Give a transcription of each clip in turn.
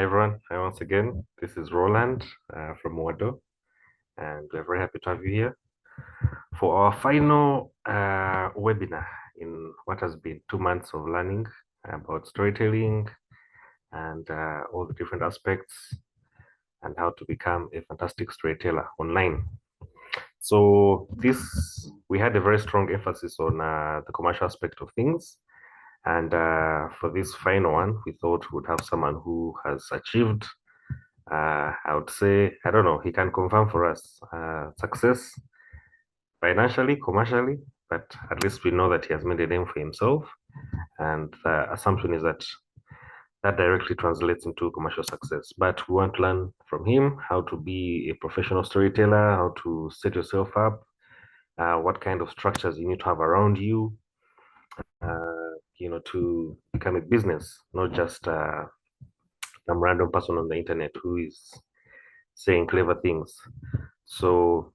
everyone. Hi once again. This is Roland from Muwado, and we're very happy to have you here for our final webinar in what has been 2 months of learning about storytelling and all the different aspects and how to become a fantastic storyteller online. So we had a very strong emphasis on the commercial aspect of things. And for this final one, we thought we would have someone who has achieved, I would say, I don't know, he can confirm for us success financially, commercially, but at least we know that he has made a name for himself. And the assumption is that that directly translates into commercial success. But we want to learn from him how to be a professional storyteller, how to set yourself up, what kind of structures you need to have around you, to become a business, not just some random person on the internet who is saying clever things. So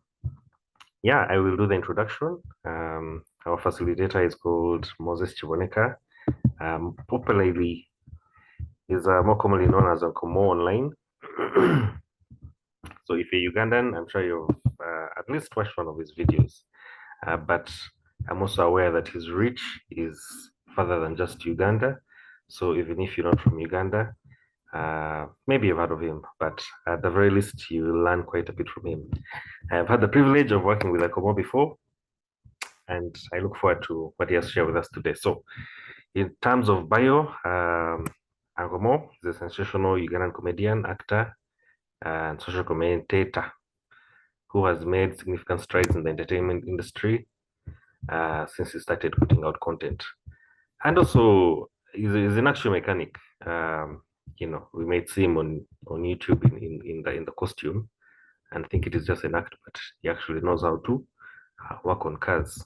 yeah, I will do the introduction. Our facilitator is called Moses Kiboneka. Popularly is more commonly known as Nkomo online. So if you're Ugandan, I'm sure you've at least watched one of his videos. But I'm also aware that his reach is further than just Uganda. So even if you're not from Uganda, maybe you've heard of him, but at the very least, you will learn quite a bit from him. I've had the privilege of working with Akomo before, and I look forward to what he has shared with us today. So, in terms of bio, Akomo is a sensational Ugandan comedian, actor, and social commentator who has made significant strides in the entertainment industry since he started putting out content. And also, he's an action mechanic. We might see him on YouTube in the costume and think it is just an act, but he actually knows how to work on cars.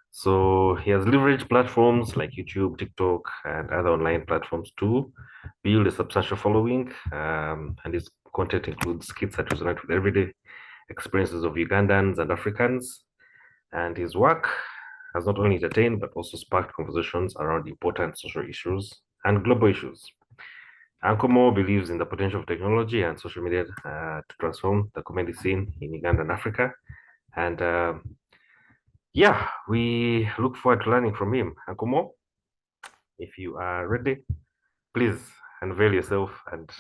So he has leveraged platforms like YouTube, TikTok, and other online platforms to build a substantial following. And his content includes skits that resonate with everyday experiences of Ugandans and Africans. And his work has not only entertained, but also sparked conversations around important social issues and global issues. Nkomo believes in the potential of technology and social media to transform the comedy scene in Uganda and Africa. And yeah, we look forward to learning from him. Nkomo, if you are ready, please unveil yourself and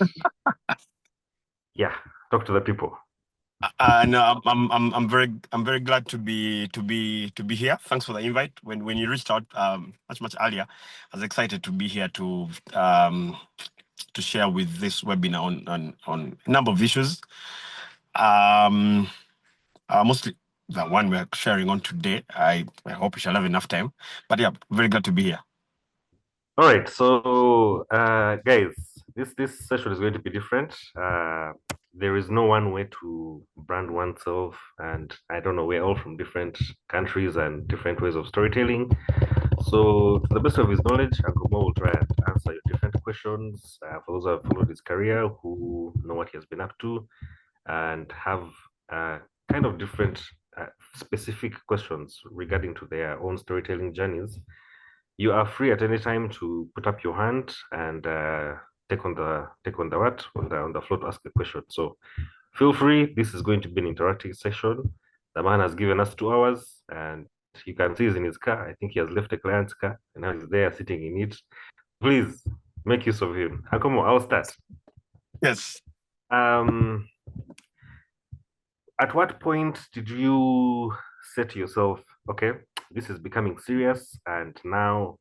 yeah, talk to the people. No, I'm very glad to be here. Thanks for the invite. When you reached out much earlier, I was excited to be here to share with this webinar on a number of issues. Mostly the one we're sharing on today. I hope we shall have enough time. But yeah, very glad to be here. All right, so guys, this session is going to be different. There is no one way to brand oneself, and I don't know, we're all from different countries and different ways of storytelling. So, to the best of his knowledge, Nkomo will try and answer your different questions for those who have followed his career, who know what he has been up to, and have kind of different specific questions regarding to their own storytelling journeys. You are free at any time to put up your hand and take on the floor to ask a question. So feel free. This is going to be an interactive session. The man has given us 2 hours, and you can see he's in his car. I think he has left a client's car, and now he's there sitting in it. Please make use of him. Nkomo, I'll start. Yes. At what point did you say to yourself, okay, this is becoming serious, and now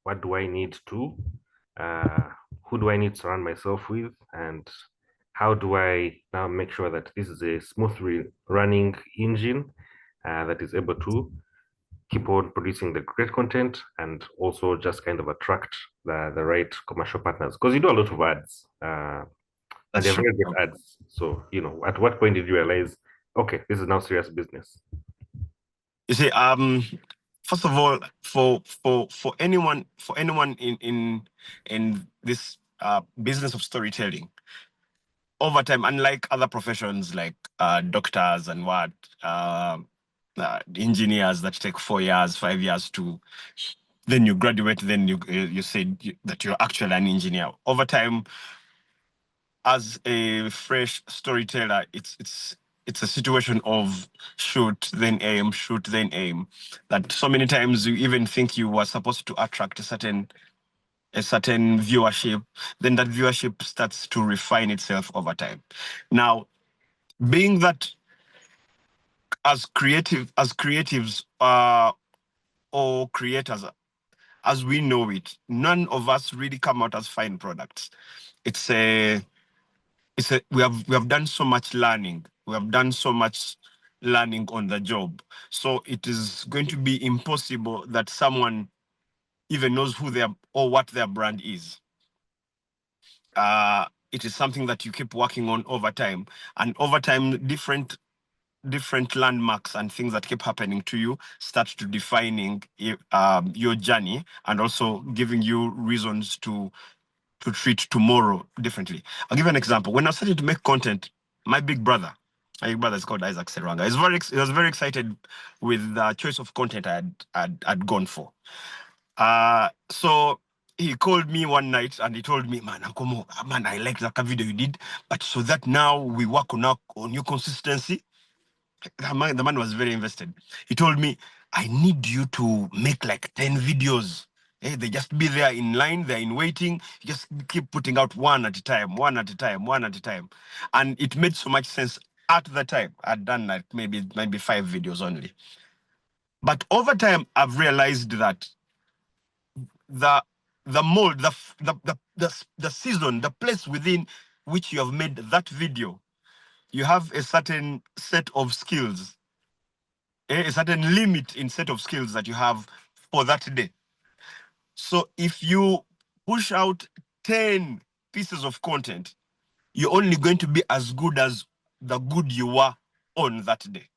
what do I need to, who do I need to surround myself with, and how do I now make sure that this is a smoothly running engine that is able to keep on producing the great content and also just kind of attract the right commercial partners? Because you do a lot of ads. And they're very good ads. So, at what point did you realize, okay, this is now serious business? You see, first of all, for anyone in this business of storytelling, over time, unlike other professions like doctors and engineers that take 4 years, 5 years to, then you graduate, then you say that you're actually an engineer. Over time, as a fresh storyteller, it's a situation of shoot then aim, shoot then aim. That so many times you even think you were supposed to attract a certain viewership, then that viewership starts to refine itself over time. Now, being that as creatives or creators, as we know it, none of us really come out as fine products. We have done so much learning. We have done so much learning on the job. So it is going to be impossible that someone even knows who they are or what their brand is. It is something that you keep working on over time, and over time, different landmarks and things that keep happening to you start to defining your journey, and also giving you reasons to treat tomorrow differently. I'll give you an example. When I started to make content, my big brother is called Isaac Serwanga. He was very excited with the choice of content I'd gone for. So he called me one night and he told me, man, Ankomo, man, I like that video you did, but so that now we work on your consistency. The man was very invested. He told me, I need you to make like 10 videos. They just be there in line, they're in waiting. You just keep putting out one at a time. And it made so much sense at the time. I'd done like maybe 5 videos only. But over time, I've realized that the mold, the season, the place within which you have made that video, you have a certain set of skills, a certain limit in set of skills that you have for that day. So if you push out 10 pieces of content, you're only going to be as good as the good you were on that day.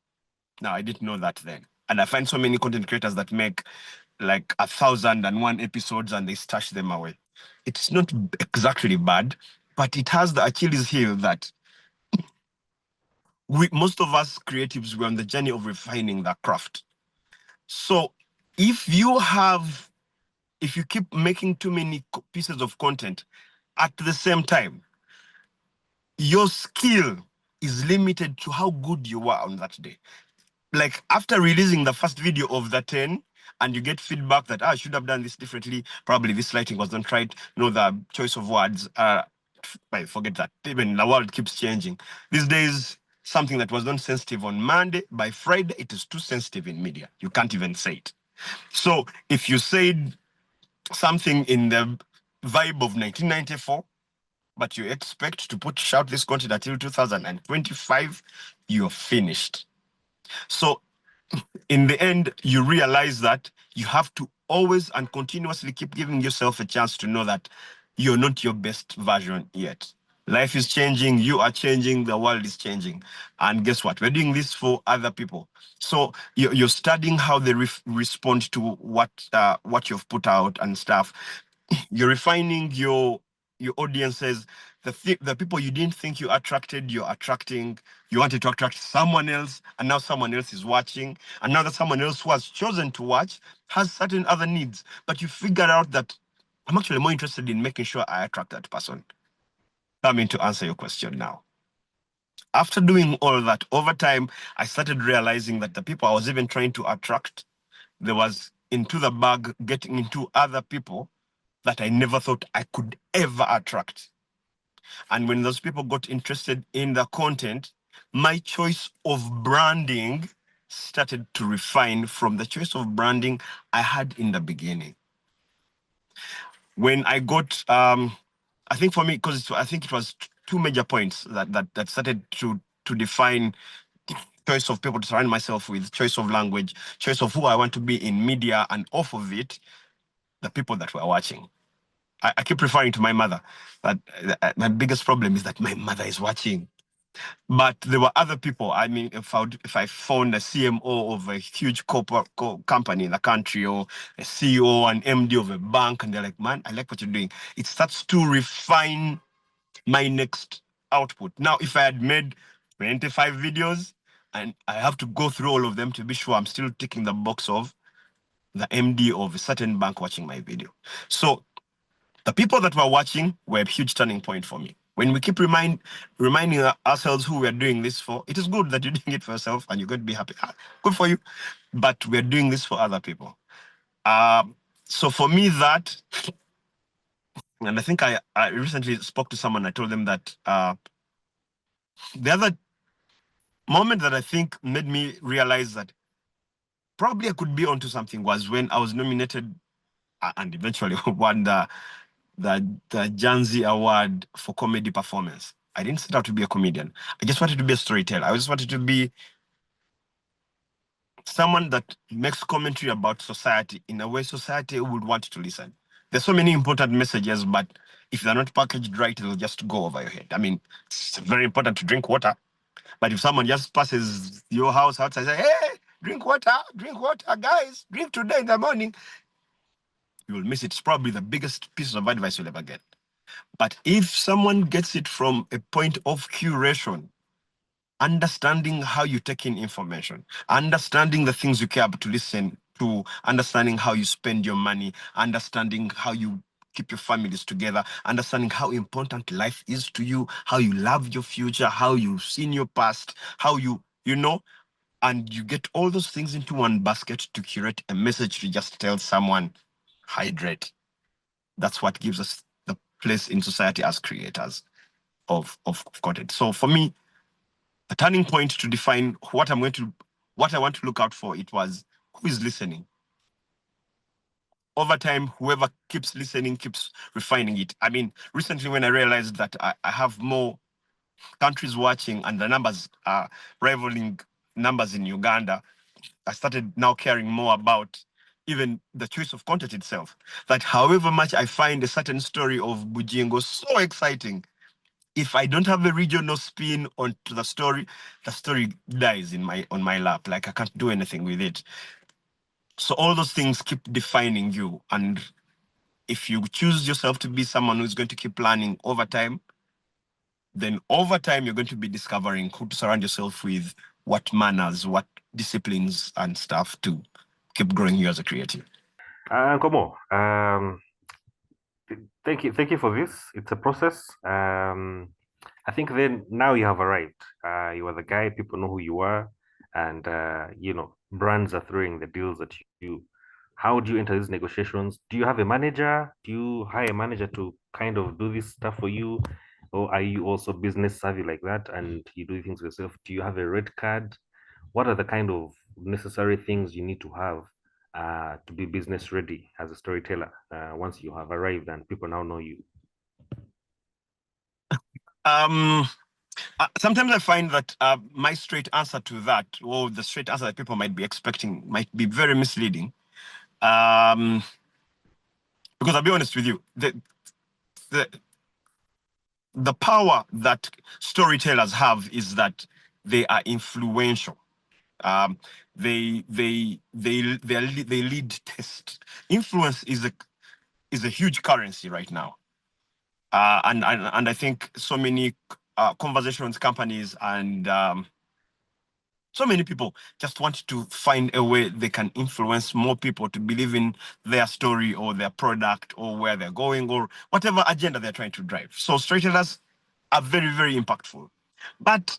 Now, I didn't know that then. And I find so many content creators that make like 1,001 episodes and they stash them away. It's not exactly bad, but it has the Achilles heel that most of us creatives, we're on the journey of refining the craft. So if you keep making too many pieces of content at the same time, your skill is limited to how good you were on that day. Like after releasing the first video of the 10, and you get feedback that I should have done this differently, probably this lighting wasn't right, the choice of words, I forget that. Even the world keeps changing. These days, something that was not sensitive on Monday, by Friday, it is too sensitive in media. You can't even say it. So if you said something in the vibe of 1994, but you expect to push out this content until 2025, you're finished. So in the end, you realize that you have to always and continuously keep giving yourself a chance to know that you're not your best version yet. Life is changing, you are changing, the world is changing. And guess what? We're doing this for other people. So you're studying how they respond to what you've put out and stuff. You're refining your audiences. The people you didn't think you attracted, you're attracting. You wanted to attract someone else, and now someone else is watching. And now that someone else who has chosen to watch has certain other needs. But you figure out that I'm actually more interested in making sure I attract that person. I mean, to answer your question now. After doing all that, over time, I started realizing that the people I was even trying to attract, there was into the bag getting into other people that I never thought I could ever attract. And when those people got interested in the content, my choice of branding started to refine from the choice of branding I had in the beginning. When I got, I think for me, because I think it was 2 major points that started to define choice of people to surround myself with, choice of language, choice of who I want to be in media, and off of it, the people that were watching. I keep referring to my mother, but my biggest problem is that my mother is watching. But there were other people. I mean, if I found a CMO of a huge corporate company in the country, or a CEO and MD of a bank, and they're like, man, I like what you're doing, it starts to refine my next output. Now, if I had made 25 videos and I have to go through all of them to be sure I'm still ticking the box of the MD of a certain bank watching my video. So the people that were watching were a huge turning point for me. When we keep reminding ourselves who we're doing this for, it is good that you're doing it for yourself and you're going to be happy. Good for you. But we're doing this for other people. So for me, that, and I think I recently spoke to someone, I told them that the other moment that I think made me realize that probably I could be onto something was when I was nominated and eventually won the Janzi Award for comedy performance. I didn't set out to be a comedian. I just wanted to be a storyteller. I just wanted to be someone that makes commentary about society in a way society would want to listen. There's so many important messages, but if they're not packaged right, they'll just go over your head. I mean, it's very important to drink water, but if someone just passes your house outside and say, hey, drink water, guys, drink today in the morning, you will miss it. It's probably the biggest piece of advice you'll ever get. But if someone gets it from a point of curation, understanding how you take in information, understanding the things you care about to listen to, understanding how you spend your money, understanding how you keep your families together, understanding how important life is to you, how you love your future, how you've seen your past, how you know, and you get all those things into one basket to curate a message to just tell someone, hydrate. That's what gives us the place in society as creators of content. So for me, the turning point to define what I want to look out for, it was who is listening. Over time, whoever keeps listening keeps refining it. I mean, recently when I realized that I have more countries watching and the numbers are rivaling numbers in Uganda, I started now caring more about even the choice of content itself. That however much I find a certain story of Bujingo so exciting, if I don't have a regional spin onto the story dies on my lap. Like I can't do anything with it. So all those things keep defining you. And if you choose yourself to be someone who's going to keep learning over time, then over time you're going to be discovering who to surround yourself with, what manners, what disciplines and stuff to keep growing you as a creative. Komo, thank you for this. It's a process. I think then now you have arrived. You are the guy. People know who you are, and brands are throwing the deals at you. How do you enter these negotiations? Do you have a manager? Do you hire a manager to kind of do this stuff for you, or are you also business savvy like that and you do things yourself? Do you have a red card? What are the kind of necessary things you need to have to be business ready as a storyteller once you have arrived and people now know you? Sometimes I find that my straight answer to that, or the straight answer that people might be expecting, might be very misleading. Because I'll be honest with you, the the power that storytellers have is that they are influential. Um, they lead test. Influence is a huge currency right now, and I think so many conversations, companies, and so many people just want to find a way they can influence more people to believe in their story or their product or where they're going or whatever agenda they're trying to drive. So storytellers are very, very impactful. But,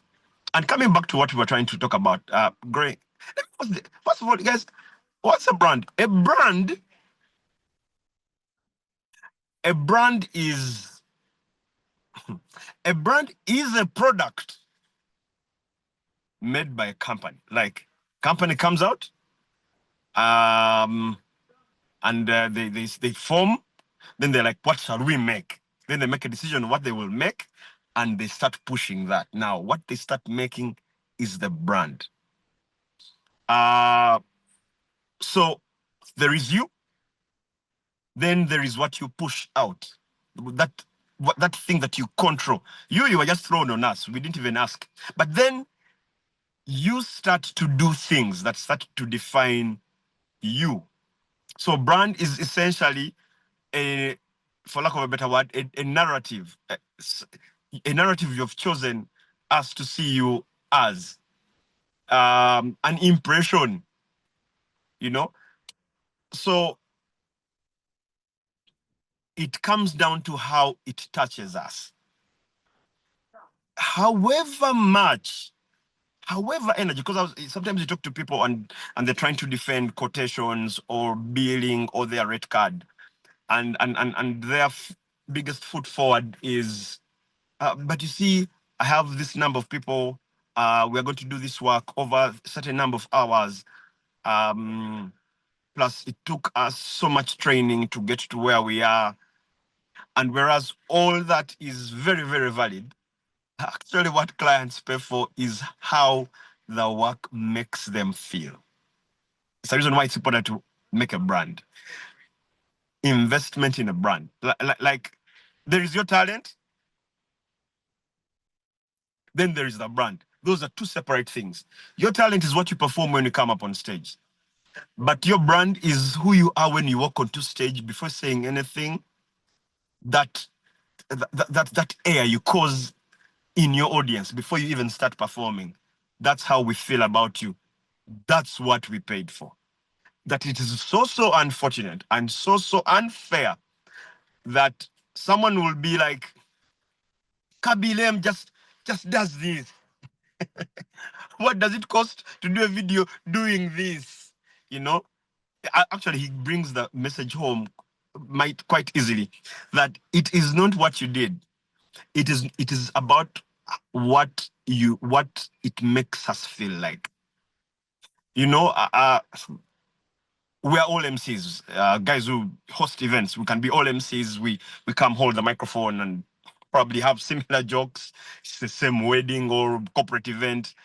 and coming back to what we were trying to talk about, growing, first of all, guys, what's a brand? A brand is, a brand is a product made by a company. Like, company comes out, and they form. Then they're like, what shall we make? Then they make a decision on what they will make, and they start pushing that. Now, what they start making is the brand. So there is you, then there is what you push out. That thing that you control. You were just thrown on us. We didn't even ask. But then you start to do things that start to define you. So brand is essentially a, for lack of a better word, a narrative, a narrative you've chosen us to see you as, an impression, you know. So it comes down to how it touches us. however much, however energy, because sometimes you talk to people and they're trying to defend quotations or billing or their rate card, and their biggest foot forward is, but you see, I have this number of people. We're going to do this work over a certain number of hours. Plus, it took us so much training to get to where we are. And whereas all that is very, very valid, actually what clients pay for is how the work makes them feel. It's the reason why it's important to make a brand. Investment in a brand. Like there is your talent, then there is the brand. Those are two separate things. Your talent is what you perform when you come up on stage. But your brand is who you are when you walk onto stage before saying anything. That air you cause in your audience before you even start performing. That's how we feel about you. That's what we paid for. That it is so unfortunate and so unfair that someone will be like, Kabilem just does this. What does it cost to do a video doing this? You know, actually, he brings the message home quite easily that it is not what you did. It is about what it makes us feel like. You know, we are all MCs, guys who host events. We can be all MCs. We come hold the microphone and probably have similar jokes. It's the same wedding or corporate event.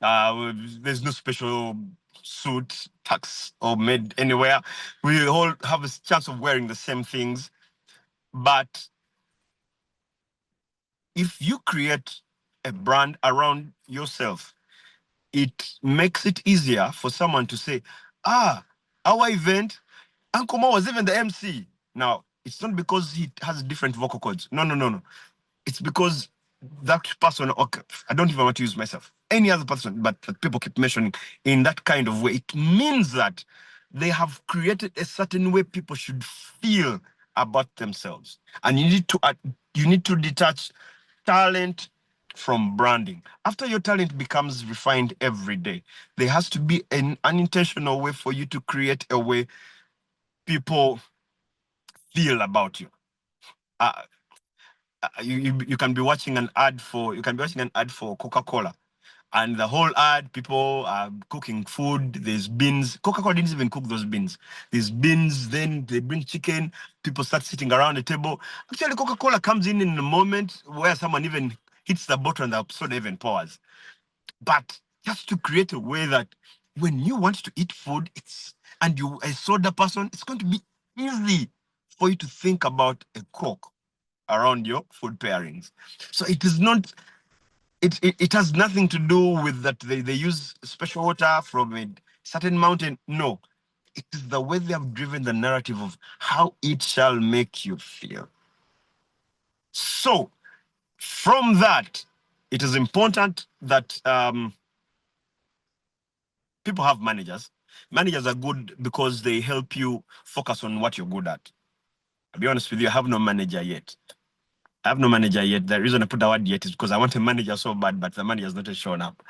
There's no special suit, tux, or made anywhere. We all have a chance of wearing the same things. But if you create a brand around yourself, it makes it easier for someone to say, our event, Uncle Mo was even the MC. Now, it's not because he has different vocal cords. No. It's because that person, okay, I don't even want to use myself, any other person, but that people keep mentioning in that kind of way, it means that they have created a certain way people should feel about themselves. And you need to detach talent from branding. After your talent becomes refined every day, there has to be an unintentional way for you to create a way people feel about you. You can be watching an ad for Coca-Cola, and the whole ad, people are cooking food. There's beans. Coca-Cola didn't even cook those beans. There's beans. Then they bring chicken. People start sitting around the table. Actually, Coca-Cola comes in a moment where someone even hits the button and the episode even powers. But just to create a way that when you want to eat food, and you a soda person, it's going to be easy for you to think about a Coke around your food pairings. So it is not, it has nothing to do with that they use special water from a certain mountain. No, it is the way they have driven the narrative of how it shall make you feel. So from that, it is important that people have managers. Managers are good because they help you focus on what you're good at. I'll be honest with you, I have no manager yet. The reason I put the word yet is because I want a manager so bad, but the manager has not shown up.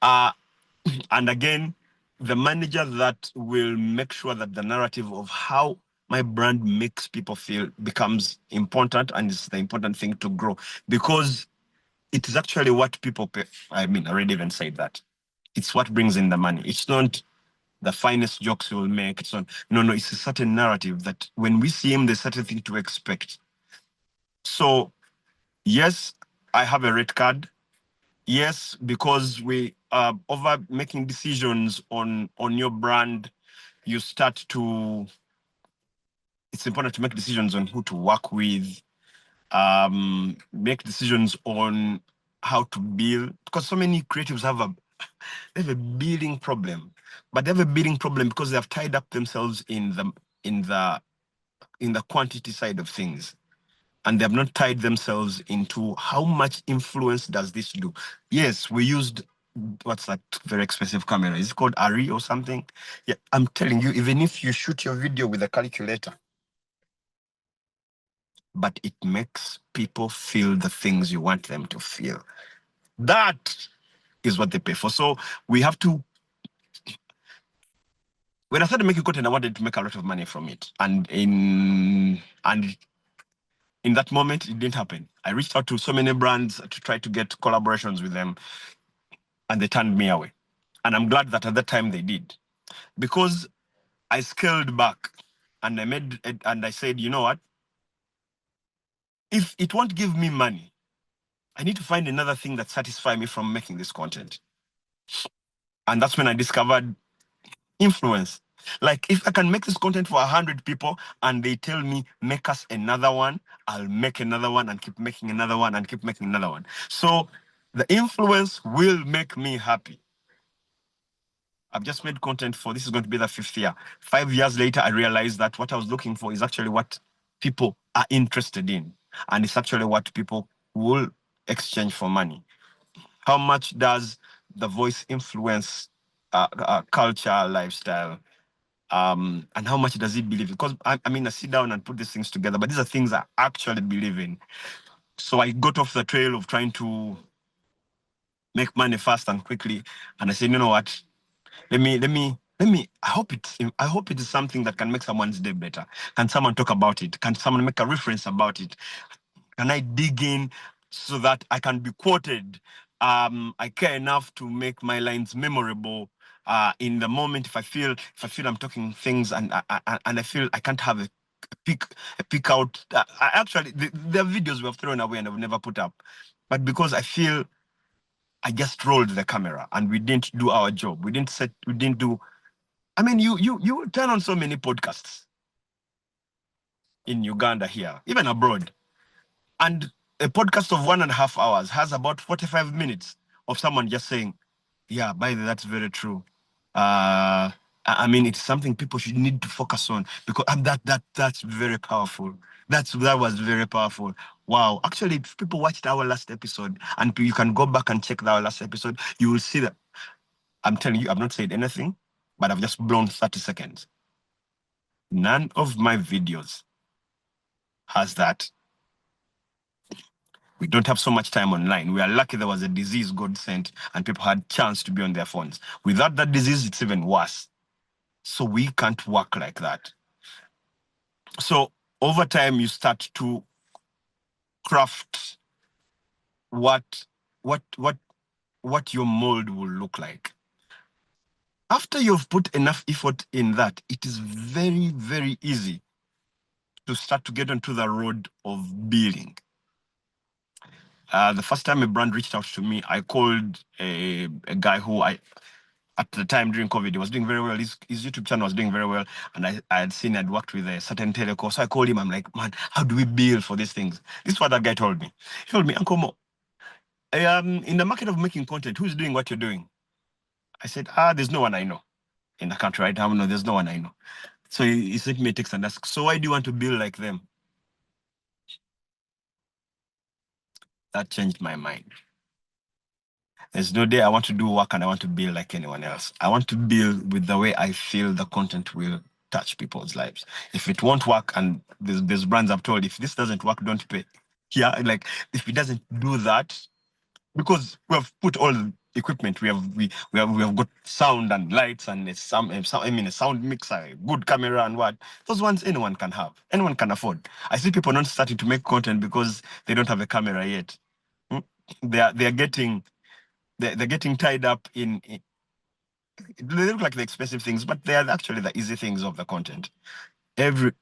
And again, the manager that will make sure that the narrative of how my brand makes people feel becomes important, and it's the important thing to grow, because it is actually what people pay. I mean, I already even said that. It's what brings in the money. It's not the finest jokes you will make. It's not, no, it's a certain narrative that when we see him, there's a certain thing to expect. So yes, I have a red card. Yes, because we are over making decisions on your brand, you start to, it's important to make decisions on who to work with, make decisions on how to build, because so many creatives have a building problem, but they have a building problem because they have tied up themselves in the quantity side of things. And they have not tied themselves into how much influence does this do. Yes, we used, what's that very expensive camera? Is it called Ari or something? Yeah, I'm telling you, even if you shoot your video with a calculator, but it makes people feel the things you want them to feel. That is what they pay for. So we have to. When I started making content, I wanted to make a lot of money from it, and in that moment, it didn't happen. I reached out to so many brands to try to get collaborations with them, and they turned me away. And I'm glad that at that time they did, because I scaled back and I said, you know what? If it won't give me money, I need to find another thing that satisfies me from making this content. And that's when I discovered influence. Like, if I can make this content for 100 people and they tell me, make us another one, I'll make another one and keep making another one and keep making another one. So the influence will make me happy. I've just made content for, this is going to be the 5th year. 5 years later, I realized that what I was looking for is actually what people are interested in. And it's actually what people will exchange for money. How much does the voice influence culture, lifestyle? And how much does it believe? Because I mean, I sit down and put these things together, but these are things I actually believe in. So I got off the trail of trying to make money fast and quickly, and I said, you know what? Let me. I hope it is something that can make someone's day better. Can someone talk about it? Can someone make a reference about it? Can I dig in so that I can be quoted? I care enough to make my lines memorable. In the moment, if I feel I'm talking things and I feel I can't have a pick out. Actually, there are videos we have thrown away and I've never put up, but because I feel I just rolled the camera and we didn't do our job. We didn't do. I mean, you turn on so many podcasts in Uganda here, even abroad, and a podcast of 1.5 hours has about 45 minutes of someone just saying, yeah, by the way, that's very true. I mean, it's something people should need to focus on, because that's very powerful. That was very powerful. Wow. Actually, if people watched our last episode, and you can go back and check our last episode, you will see that I'm telling you, I've not said anything, but I've just blown 30 seconds. None of my videos has that. We don't have so much time online. We are lucky there was a disease God sent and people had chance to be on their phones. Without that disease, it's even worse. So we can't work like that. So over time, you start to craft what your mold will look like. After you've put enough effort in that, it is very, very easy to start to get onto the road of billing. The first time a brand reached out to me, I called a guy who at the time during COVID, he was doing very well. His YouTube channel was doing very well. And I had seen I'd worked with a certain telco. So I called him. I'm like, man, how do we bill for these things? This is what that guy told me. He told me, Uncle Mo, in the market of making content, who's doing what you're doing? I said, there's no one I know in the country right now. No, there's no one I know. So he sent me a text and asked, so why do you want to bill like them? That changed my mind. There's no day I want to do work and I want to build like anyone else. I want to build with the way I feel the content will touch people's lives. If it won't work, and there's brands I've told, if this doesn't work, don't pay. Yeah, like if it doesn't do that, because we have put all the equipment, we have got sound and lights and a sound mixer, a good camera and what. Those ones anyone can have, anyone can afford. I see people not starting to make content because they don't have a camera yet. They're getting tied up in they look like the expensive things, but they are actually the easy things of the content. And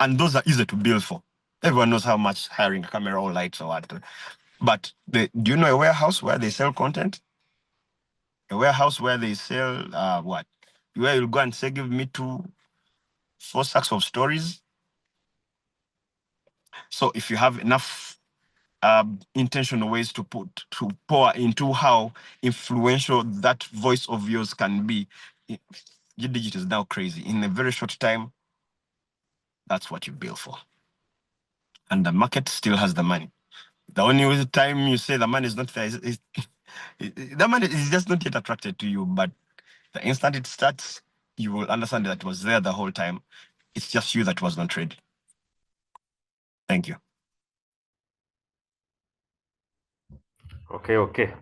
those are easy to bill for. Everyone knows how much hiring a camera or lights or what. But do you know a warehouse where they sell content? A warehouse where they sell what? Where you'll go and say, give me 4 sacks of stories. So if you have enough intentional ways to pour into how influential that voice of yours can be, Digit is now crazy. In a very short time, that's what you bill for. And the market still has the money. The only time you say the money is not there is the money is just not yet attracted to you. But the instant it starts, you will understand that it was there the whole time. It's just you that was not ready. Thank you. Okay.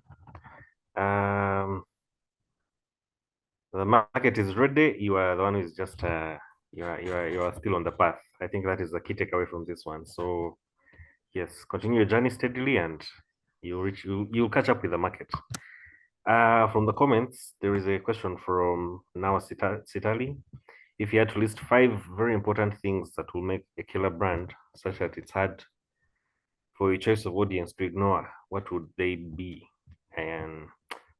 The market is ready. You are the one who is just you are still on the path. I think that is the key takeaway from this one. So yes, continue your journey steadily, and you'll catch up with the market. From the comments, there is a question from Nawa Sitali. If you had to list 5 very important things that will make a killer brand, such that it's hard for your choice of audience to ignore, what would they be? And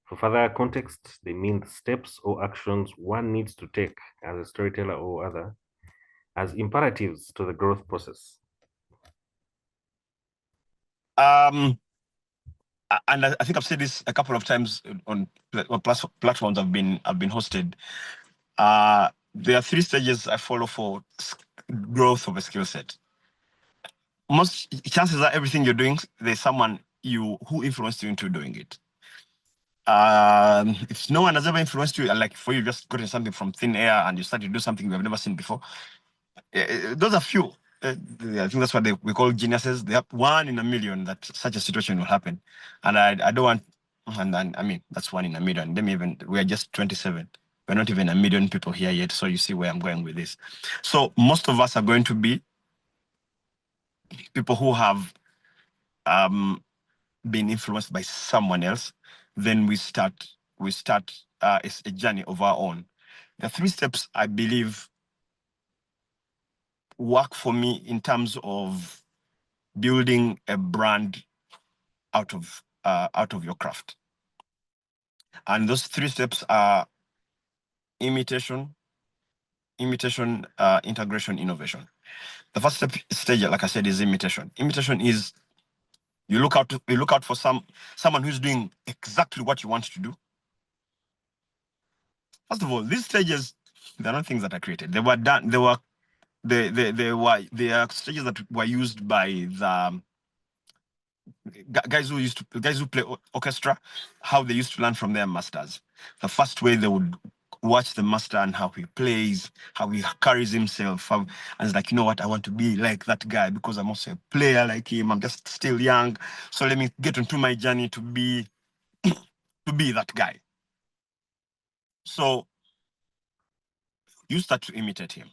for further context, they mean the steps or actions one needs to take as a storyteller or other as imperatives to the growth process. And I think I've said this a couple of times on platforms I've been hosted. There are 3 stages I follow for growth of a skill set. Most chances are everything you're doing, there's someone who influenced you into doing it. If no one has ever influenced you, like for you just gotten something from thin air and you start to do something you have never seen before, those are few. I think that's what we call geniuses. They have 1 in a million that such a situation will happen, and I don't want. And I mean that's 1 in a million. We are just 27. We're not even a million people here yet. So you see where I'm going with this. So most of us are going to be people who have been influenced by someone else. Then we start it's a journey of our own. The 3 steps I believe work for me in terms of building a brand out of your craft. And those 3 steps are imitation, integration, innovation. The first stage, like I said, is imitation. Imitation is you look out for someone who's doing exactly what you want to do. First of all, these stages, they're not things that are created. They were done. They are stages that were used by the guys who play orchestra, how they used to learn from their masters. The first way they would watch the master and how he plays, how he carries himself, and it's like, you know what, I want to be like that guy because I'm also a player like him. I'm just still young, so let me get into my journey to be that guy. So you start to imitate him.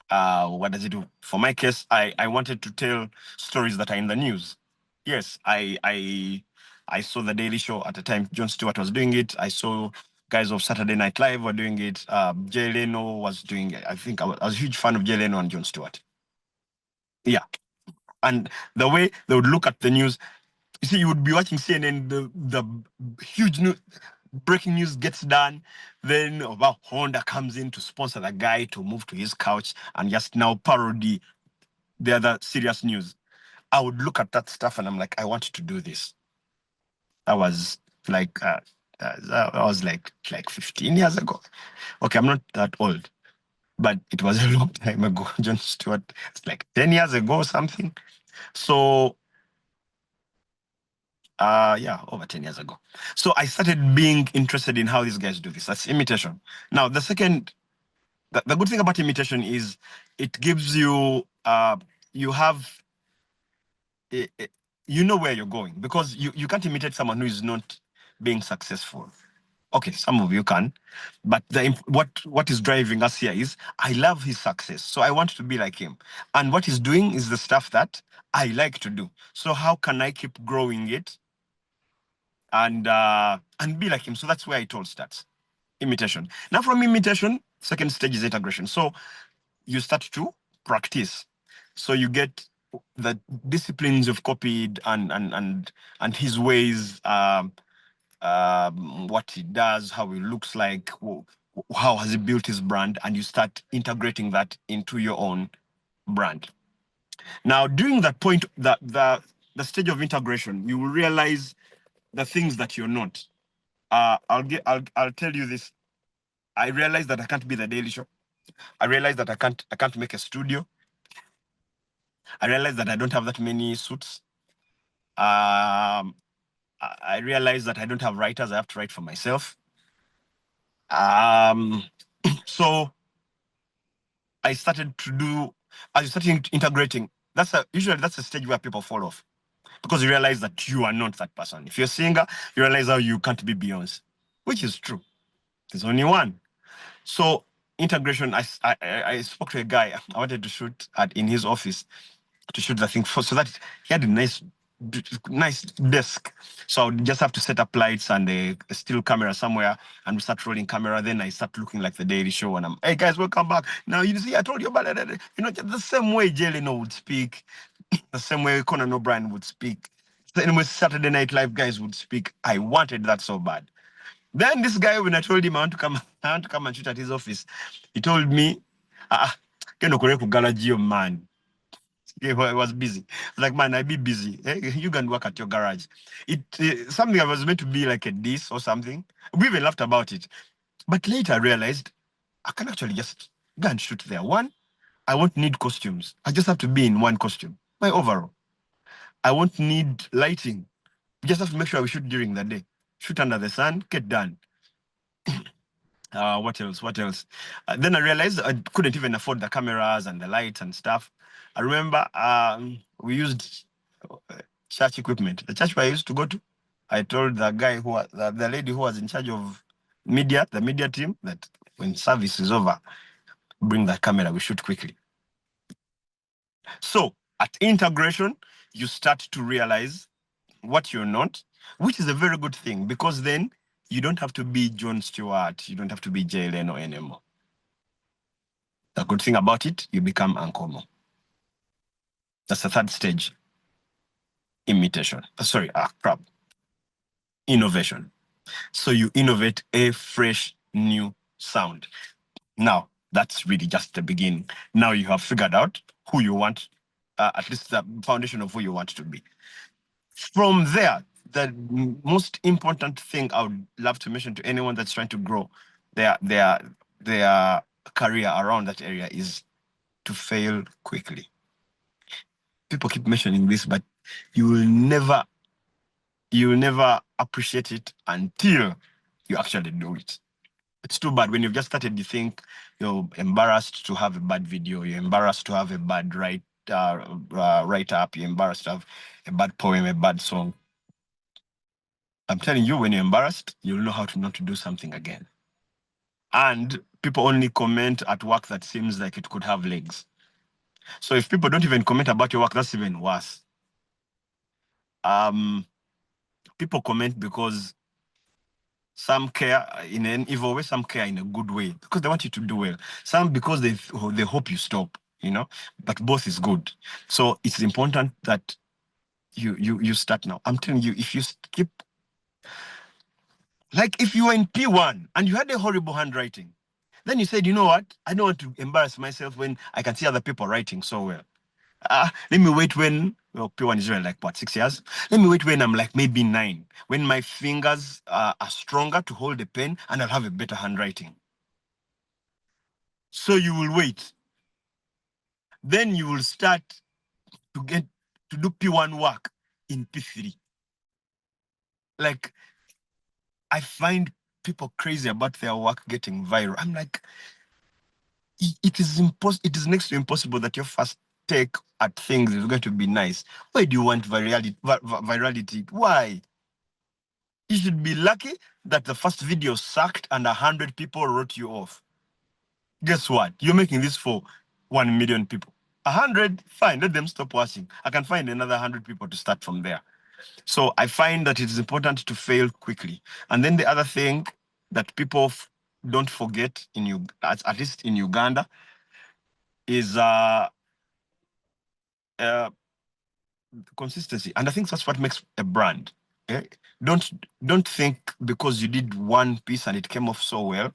What does it do? For my case, I wanted to tell stories that are in the news. Yes, I saw the Daily Show at the time. Jon Stewart was doing it. I saw guys of Saturday Night Live were doing it. Jay Leno was doing it. I think I was a huge fan of Jay Leno and Jon Stewart. Yeah, and the way they would look at the news, you see, you would be watching CNN, the huge news, breaking news gets done, then Honda comes in to sponsor the guy to move to his couch and just now parody the other serious news. I would look at that stuff and I'm like, I want to do this. That was like 15 years ago. Okay, I'm not that old, but it was a long time ago. Jon Stewart, it's like 10 years ago or something. So over 10 years ago. So I started being interested in how these guys do this. That's imitation. Now, the good thing about imitation is it gives you, you have, you know where you're going, because you can't imitate someone who is not being successful. Okay, some of you can, but what is driving us here is I love his success, so I want to be like him. And what he's doing is the stuff that I like to do. So how can I keep growing it and be like him? So that's where it all starts. Imitation. Now from imitation, second stage is integration. So you start to practice. So you get the disciplines you've copied and his ways, what he does, how he looks like, how has he built his brand, and you start integrating that into your own brand. Now, during that point, the stage of integration, you will realize the things that you're not. I'll tell you this. I realized that I can't be the Daily Show. I realized that I can't make a studio. I realized that I don't have that many suits. I realized that I don't have writers. I have to write for myself. So I started integrating usually that's the stage where people fall off, because you realize that you are not that person. If you're a singer, you realize how you can't be Beyonce, which is true. There's only one. So integration, I spoke to a guy. I wanted to shoot in his office, to shoot the thing so that he had a nice desk. So I would just have to set up lights and a still camera somewhere, and we start rolling camera. Then I start looking like the Daily Show, and I'm, hey guys, welcome back. Now you see, I told you about it. The same way Jay Leno would speak, the same way Conan O'Brien would speak, the same way Saturday Night Live guys would speak. I wanted that so bad. Then this guy, when I told him I want to come and shoot at his office, he told me, man. He was busy. I was like, man, I be busy. You can work at your garage. Something I was meant to be like a diss or something. We even laughed about it. But later I realized I can actually just go and shoot there. One, I won't need costumes. I just have to be in one costume, my overall. I won't need lighting. We just have to make sure we shoot during the day. Shoot under the sun, get done. What else? Then I realized I couldn't even afford the cameras and the lights and stuff. I remember we used church equipment. The church where I used to go to, I told the guy the lady who was in charge of media, the media team, that when service is over, bring the camera, we shoot quickly. So at integration, you start to realize what you're not, which is a very good thing, because then you don't have to be Jon Stewart, you don't have to be Jay Leno anymore. The good thing about it, you become Uncle Mo. That's the third stage. Imitation. Innovation. So you innovate a fresh new sound. Now, that's really just the beginning. Now you have figured out who you want, at least the foundation of who you want to be. From there, the most important thing I would love to mention to anyone that's trying to grow their career around that area is to fail quickly. People keep mentioning this, but you will never appreciate it until you actually do it. It's too bad when you've just started, you think you're embarrassed to have a bad video, you're embarrassed to have a bad write-up, you're embarrassed to have a bad poem, a bad song. I'm telling you, when you're embarrassed, you'll know how to not to do something again. And people only comment at work that seems like it could have legs. So if people don't even comment about your work, that's even worse. People comment because some care in an evil way, some care in a good way, because they want you to do well. Some because they hope you stop, but both is good. So it's important that you start now. I'm telling you, if you skip, like if you were in P1 and you had a horrible handwriting, then you said, you know what, I don't want to embarrass myself when I can see other people writing so well. Let me wait when, P1 is really like, 6 years? Let me wait when I'm like maybe 9, when my fingers are stronger to hold the pen and I'll have a better handwriting. So you will wait. Then you will start to do P1 work in P3. Like, I find people crazy about their work getting viral. I'm like, it is next to impossible that your first take at things is going to be nice. Why do you want virality? Why? You should be lucky that the first video sucked and 100 people wrote you off. Guess what? You're making this for 1 million people. 100, fine, let them stop watching. I can find another 100 people to start from there. So I find that it is important to fail quickly. And then the other thing that people don't forget, at least in Uganda, is consistency. And I think that's what makes a brand. Don't think because you did one piece and it came off so well,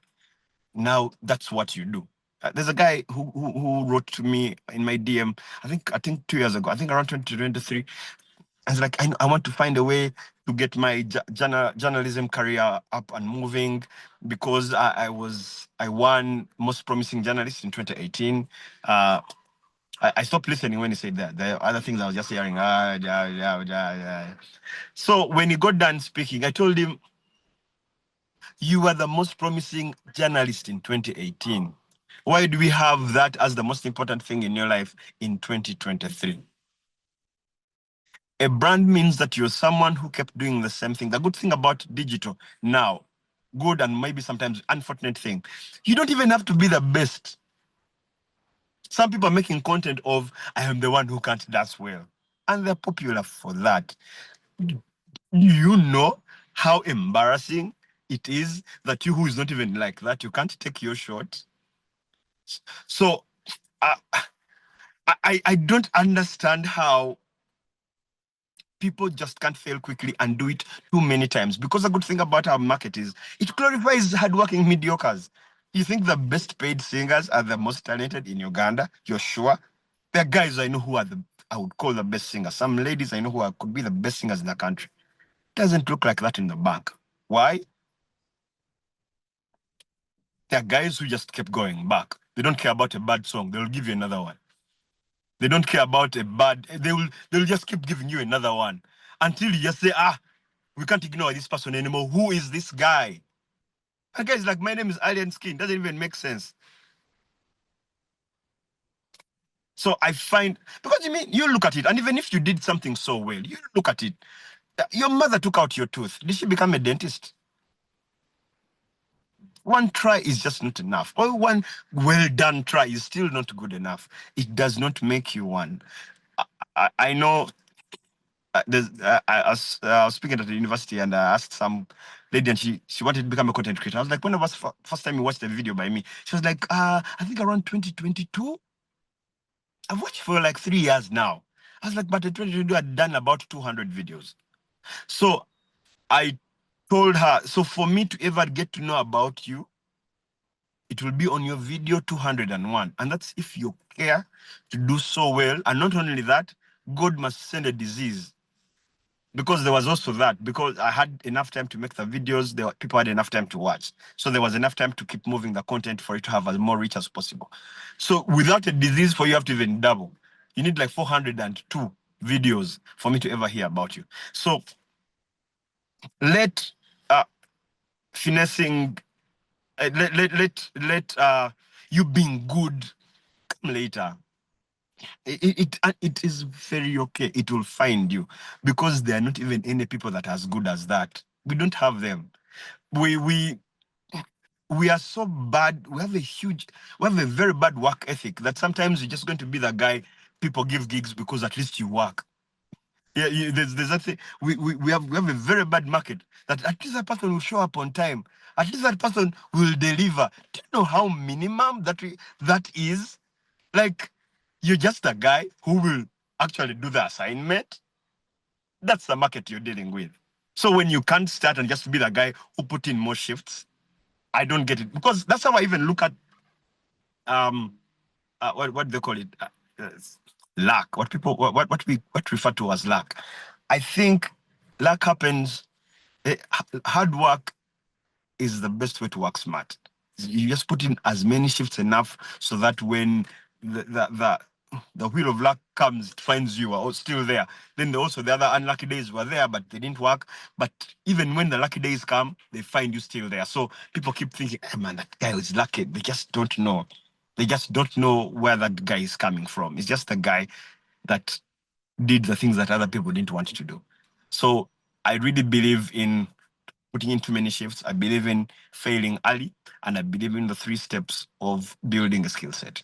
now that's what you do. There's a guy who wrote to me in my DM, I think 2 years ago, I think around 2023. I was like, I want to find a way to get my journalism career up and moving, because I won most promising journalist in 2018. I stopped listening when he said that. The other things I was just hearing, yeah. So when he got done speaking, I told him, you were the most promising journalist in 2018. Why do we have that as the most important thing in your life in 2023? A brand means that you're someone who kept doing the same thing. The good thing about digital now, good and maybe sometimes unfortunate thing, you don't even have to be the best. Some people are making content of, I am the one who can't dance well. And they're popular for that. You know how embarrassing it is that you who is not even like that, you can't take your shot. So uh, I don't understand how people just can't fail quickly and do it too many times. Because the good thing about our market is it glorifies hardworking mediocres. You think the best paid singers are the most talented in Uganda? You're sure? There are guys I know who are I would call the best singers. Some ladies I know who could be the best singers in the country. Doesn't look like that in the bank. Why? There are guys who just kept going back. They don't care about a bad song. They'll give you another one. They don't care about a bad. They'll just keep giving you another one until you just say, we can't ignore this person anymore. Who is this guy? And guys like, my name is Alien Skin. Doesn't even make sense. So I find, because you look at it, and even if you did something so well, you look at it. Your mother took out your tooth. Did she become a dentist? One try is just not enough. Or one well-done try is still not good enough. It does not make you one. I know I was speaking at the university and I asked some lady and she wanted to become a content creator. I was like, when was the first time you watched a video by me? She was like, I think around 2022. I've watched for like 3 years now. I was like, but in 2022, I'd done about 200 videos. So I told her, so for me to ever get to know about you, it will be on your video 201. And that's if you care to do so well. And not only that, God must send a disease. Because there was also that, because I had enough time to make the videos, people had enough time to watch. So there was enough time to keep moving the content for it to have as more reach as possible. So without a disease, for you have to even double. You need like 402 videos for me to ever hear about you. So let finessing, let you being good come later. It is very okay. It will find you because there are not even any people that are as good as that. We don't have them. We are so bad. We have a very bad work ethic that sometimes you're just going to be the guy people give gigs because at least you work. Yeah, there's that thing. We have a very bad market that at least that person will show up on time. At least that person will deliver. Do you know how minimum that is? Like, you're just a guy who will actually do the assignment. That's the market you're dealing with. So when you can't start and just be the guy who put in more shifts, I don't get it. Because that's how I even look at what do they call it? Luck. What we refer to as luck. I think luck happens. Hard work is the best way to work smart. You just put in as many shifts enough so that when the wheel of luck comes, it finds you are still there. Then also the other unlucky days were there, but they didn't work. But even when the lucky days come, they find you still there. So people keep thinking, hey man, that guy is lucky. They just don't know. They just don't know where that guy is coming from. It's just a guy that did the things that other people didn't want to do. So I really believe in putting in too many shifts. I believe in failing early, and I believe in the 3 steps of building a skill set.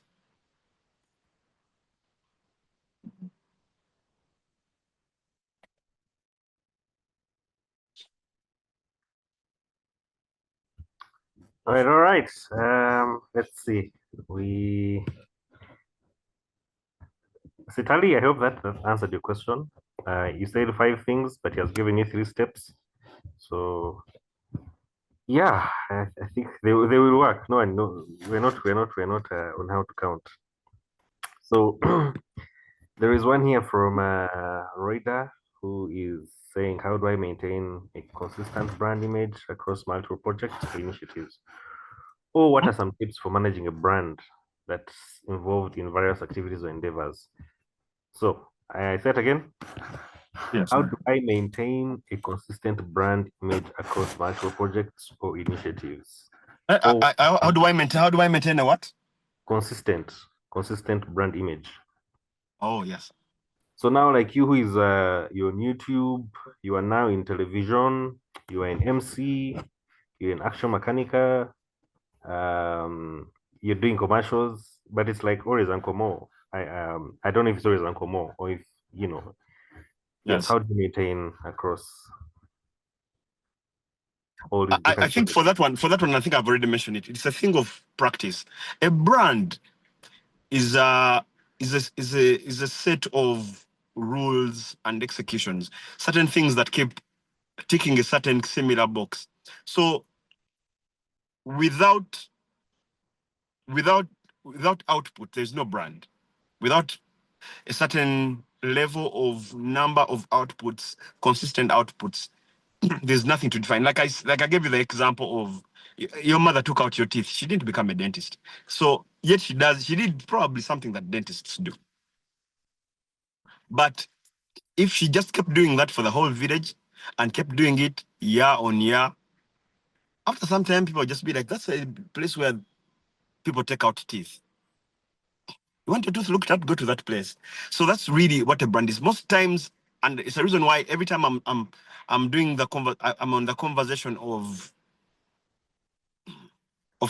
All right. Let's see. Sitali, I hope that answered your question. You said 5 things, but he has given you 3 steps. So yeah, I think they will work. No, we're not on how to count. So there is one here from Roida who is saying, how do I maintain a consistent brand image across multiple projects or initiatives? Or what are some tips for managing a brand that's involved in various activities or endeavors? So I said again, Yes. how do I maintain a consistent brand image across multiple projects or initiatives? How do I maintain a what? Consistent brand image. Oh, yes. So now, like you, who is you're on YouTube, you are now in television, you are in MC, you're in action mechanica, you're doing commercials, but it's like always Uncle Mo. I don't know if it's always Uncle Mo or if you know. Yes, Yes. how do you maintain across all these I different think projects? for that one, I think I've already mentioned it. It's a thing of practice. A brand is a set of rules and executions, certain things that keep ticking a certain similar box. So without without without output, there's no brand. Without a certain level of number of outputs, consistent outputs, there's nothing to define. Like I gave you the example of your mother took out your teeth. She didn't become a dentist. So yet she did probably something that dentists do. But if she just kept doing that for the whole village and kept doing it year on year, after some time people just be like, that's a place where people take out teeth. You want your tooth looked at, go to that place. So that's really what a brand is. Most times, and it's a reason why every time I'm doing I'm on the conversation of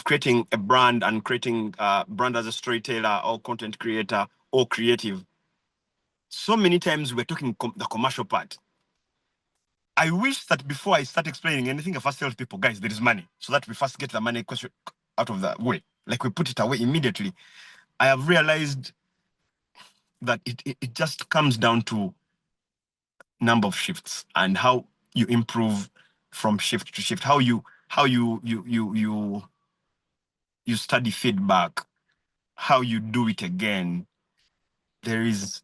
creating a brand and creating a brand as a storyteller or content creator or creative. So many times we're talking the commercial part. I wish that before I start explaining anything, I first tell people, guys, there is money, so that we first get the money question out of the way. Like we put it away immediately. I have realized that it just comes down to number of shifts and how you improve from shift to shift, how you study feedback, how you do it again. There is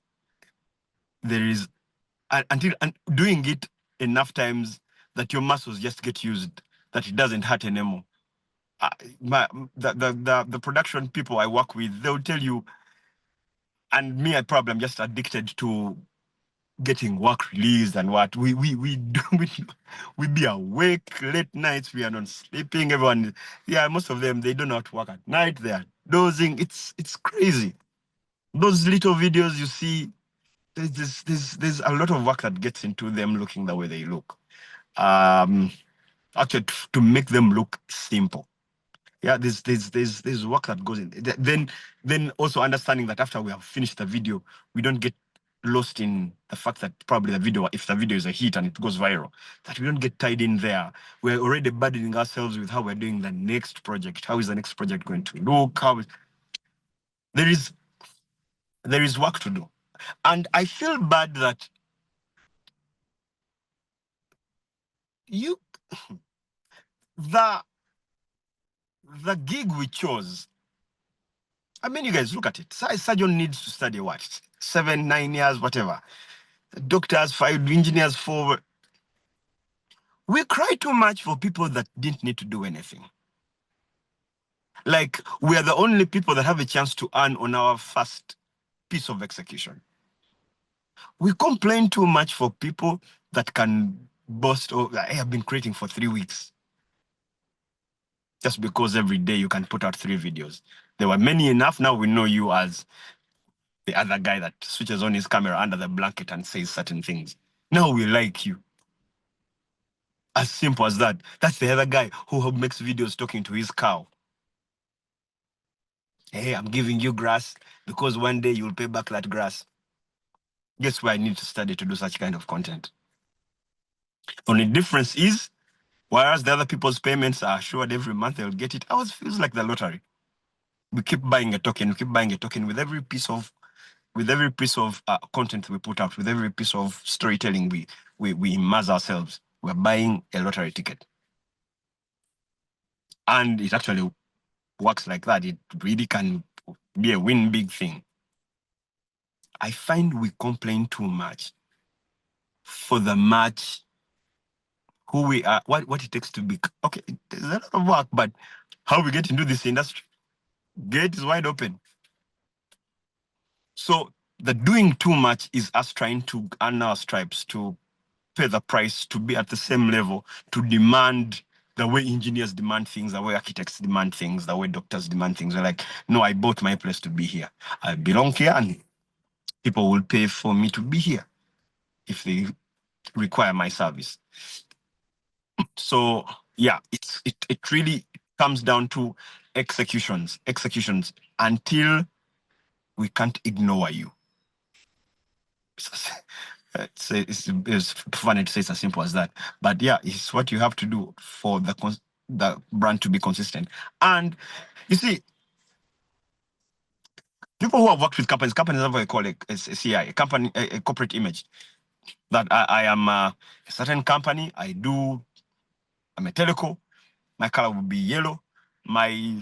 until and doing it enough times that your muscles just get used, that it doesn't hurt anymore. The production people I work with, they'll tell you, and me, I probably am just addicted to getting work released and what we do. We be awake late nights. We are not sleeping. Everyone, yeah, most of them, they don't know how to work at night. They are dozing. It's crazy. Those little videos you see, there's a lot of work that gets into them looking the way they look. Actually, to make them look simple. Yeah, there's work that goes in. Then also understanding that after we have finished the video, we don't get lost in the fact that probably the video, if the video is a hit and it goes viral, that we don't get tied in there. We're already burdening ourselves with how we're doing the next project. How is the next project going to look? There is work to do. And I feel bad that you the gig we chose. I mean, you guys look at it. Surgeon needs to study what? 7, 9 years, whatever. Doctors, 5, engineers, 4. We cry too much for people that didn't need to do anything. Like, we are the only people that have a chance to earn on our first piece of execution. We complain too much for people that can boast, oh, I have been creating for 3 weeks. Just because every day you can put out 3 videos. There were many enough. Now we know you as the other guy that switches on his camera under the blanket and says certain things. Now we like you. As simple as that. That's the other guy who makes videos talking to his cow. Hey, I'm giving you grass because one day you'll pay back that grass. Guess where I need to study to do such kind of content? Only difference is, whereas the other people's payments are assured every month they'll get it, ours feels like the lottery. We keep buying a token. We keep buying a token with every piece of content we put out, with every piece of storytelling we immerse ourselves. We're buying a lottery ticket. And it actually works like that. It really can be a win big thing. I find we complain too much for the match, who we are, what it takes to be. Okay, there's a lot of work, but how we get into this industry, gate is wide open. So the doing too much is us trying to earn our stripes, to pay the price, to be at the same level, to demand the way engineers demand things, the way architects demand things, the way doctors demand things. We're like, no, I bought my place to be here. I belong here, and people will pay for me to be here if they require my service. So yeah, it really comes down to executions until we can't ignore you. It's funny to say it's as simple as that, but yeah, it's what you have to do for the brand to be consistent. And you see, people who have worked with companies have what I call a CI, a company, a corporate image. That I am a certain company. I'm a teleco. My color will be yellow. My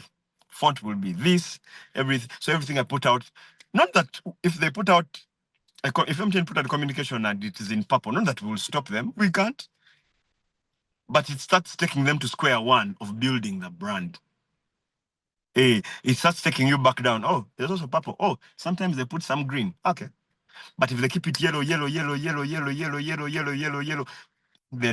font will be this. Everything I put out. Not that if they put out, if MTN put out a communication and it is in purple, not that we will stop them. We can't. But it starts taking them to square one of building the brand. Hey, it starts taking you back down. Oh, there's also purple. Oh, sometimes they put some green. Okay. But if they keep it yellow, they're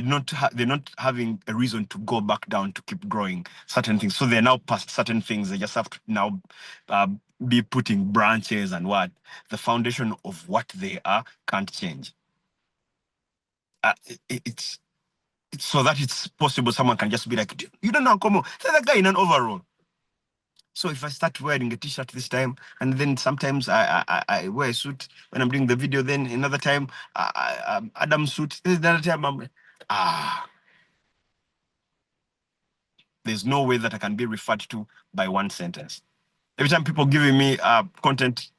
not having a reason to go back down to keep growing certain things. So they're now past certain things. They just have to now be putting branches and what the foundation of what they are can't change. It's so that it's possible someone can just be like, you don't know Komo, there's a guy in an overall. So if I start wearing a t-shirt this time, and then sometimes I wear a suit when I'm doing the video, then another time Adam suit, another time there's no way that I can be referred to by one sentence. Every time people giving me content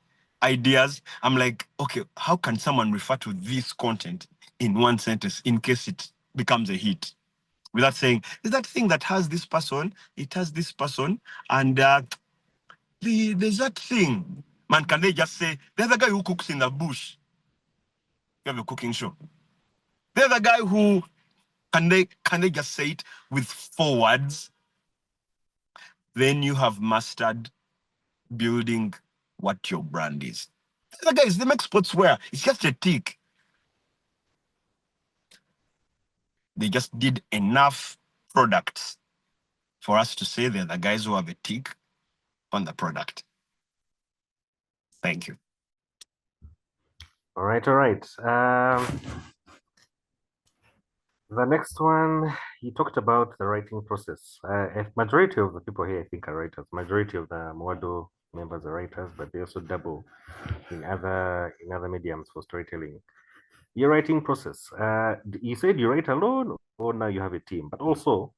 ideas, I'm like, okay, how can someone refer to this content in one sentence in case it becomes a hit? Without saying, is that thing that has this person, it has this person, and there's that thing. Man, can they just say, there's a guy who cooks in the bush? You have a cooking show. There's a guy who, can they just say it with 4 words? Then you have mastered building what your brand is. The guys, they make sportswear. It's just a tick. They just did enough products for us to say they're the guys who have a tick on the product. Thank you. All right. The next one, you talked about the writing process. A majority of the people here, I think, are writers. Majority of the Muwado members are writers, but they also double in other mediums for storytelling. Your writing process. You said you write alone, or now you have a team. But also,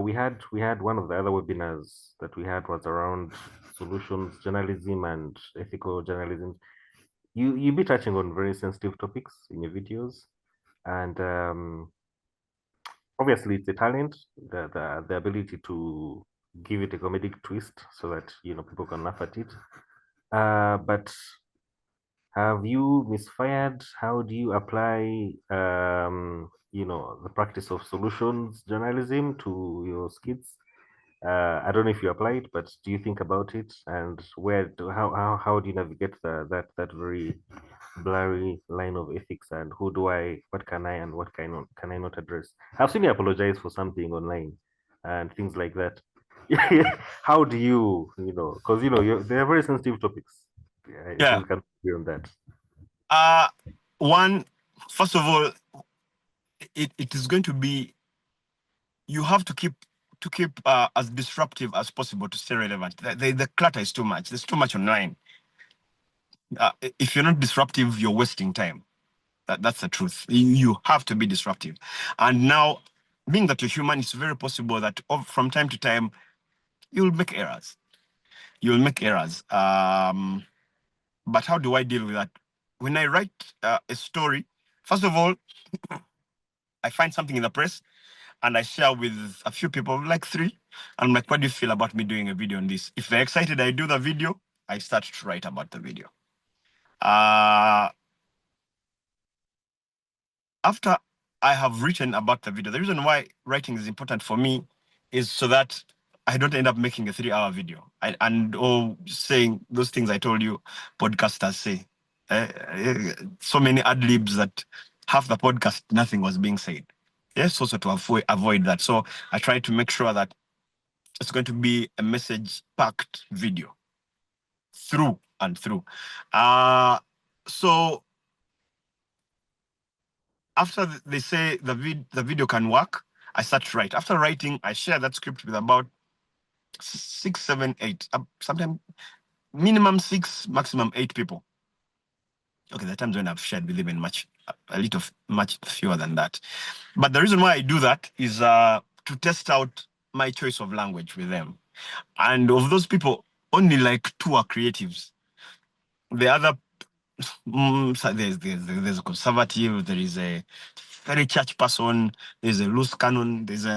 we had one of the other webinars that we had was around solutions journalism and ethical journalism. You be touching on very sensitive topics in your videos, and obviously it's a talent, the ability to give it a comedic twist so that people can laugh at it. But have you misfired? How do you apply the practice of solutions journalism to your skits? I don't know if you apply it, but do you think about it? And how do you navigate that very blurry line of ethics and what can I and what can I not address? I've seen you apologize for something online and things like that. How do because they're very sensitive topics. I Yeah. think we can agree on that. First of all, it is going to be, you have to keep as disruptive as possible to stay relevant. The clutter is too much. There's too much online. If you're not disruptive, you're wasting time. That's the truth. You have to be disruptive. And now, being that you're human, it's very possible that from time to time, you'll make errors. But how do I deal with that? When I write a story, first of all, I find something in the press and I share with a few people, like 3. And I'm like, what do you feel about me doing a video on this? If they're excited, I do the video, I start to write about the video. After I have written about the video, the reason why writing is important for me is so that I don't end up making a 3-hour video or saying those things I told you podcasters say. So many ad libs that half the podcast, nothing was being said. Yes, also to avoid that. So I try to make sure that it's going to be a message-packed video through and through. So after they say the video can work, I start to write. After writing, I share that script with about 6, 7, 8, sometimes minimum 6, maximum 8 people. Okay, there are times when I've shared with even much fewer than that. But the reason why I do that is to test out my choice of language with them. And of those people, only like 2 are creatives. The other, so there's a conservative, there is a very church person, there's a loose cannon, there's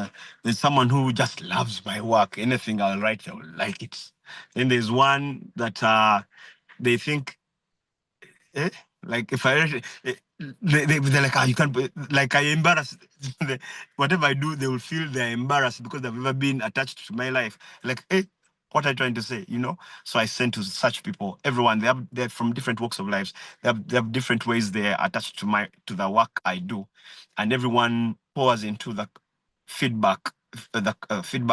someone who just loves my work. Anything I'll write, they'll like it. Then there's one that they think, like if I they're like, you can't, like I embarrass whatever I do, they will feel they're embarrassed because they've ever been attached to my life. Like, what are you trying to say? So I send to such people. Everyone, they're from different walks of lives. They have different ways they're attached to the work I do, and everyone pours into the feedback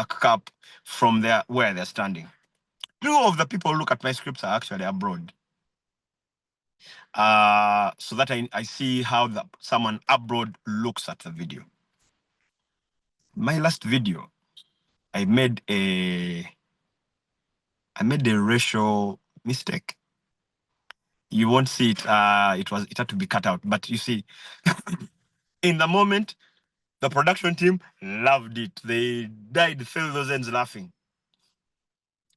cup from where they're standing. 2 of the people who look at my scripts are actually abroad. So that I see how someone abroad looks at the video. My last video, I made a racial mistake. You won't see it. It had to be cut out. But you see, in the moment, the production team loved it. They died, fell those ends laughing.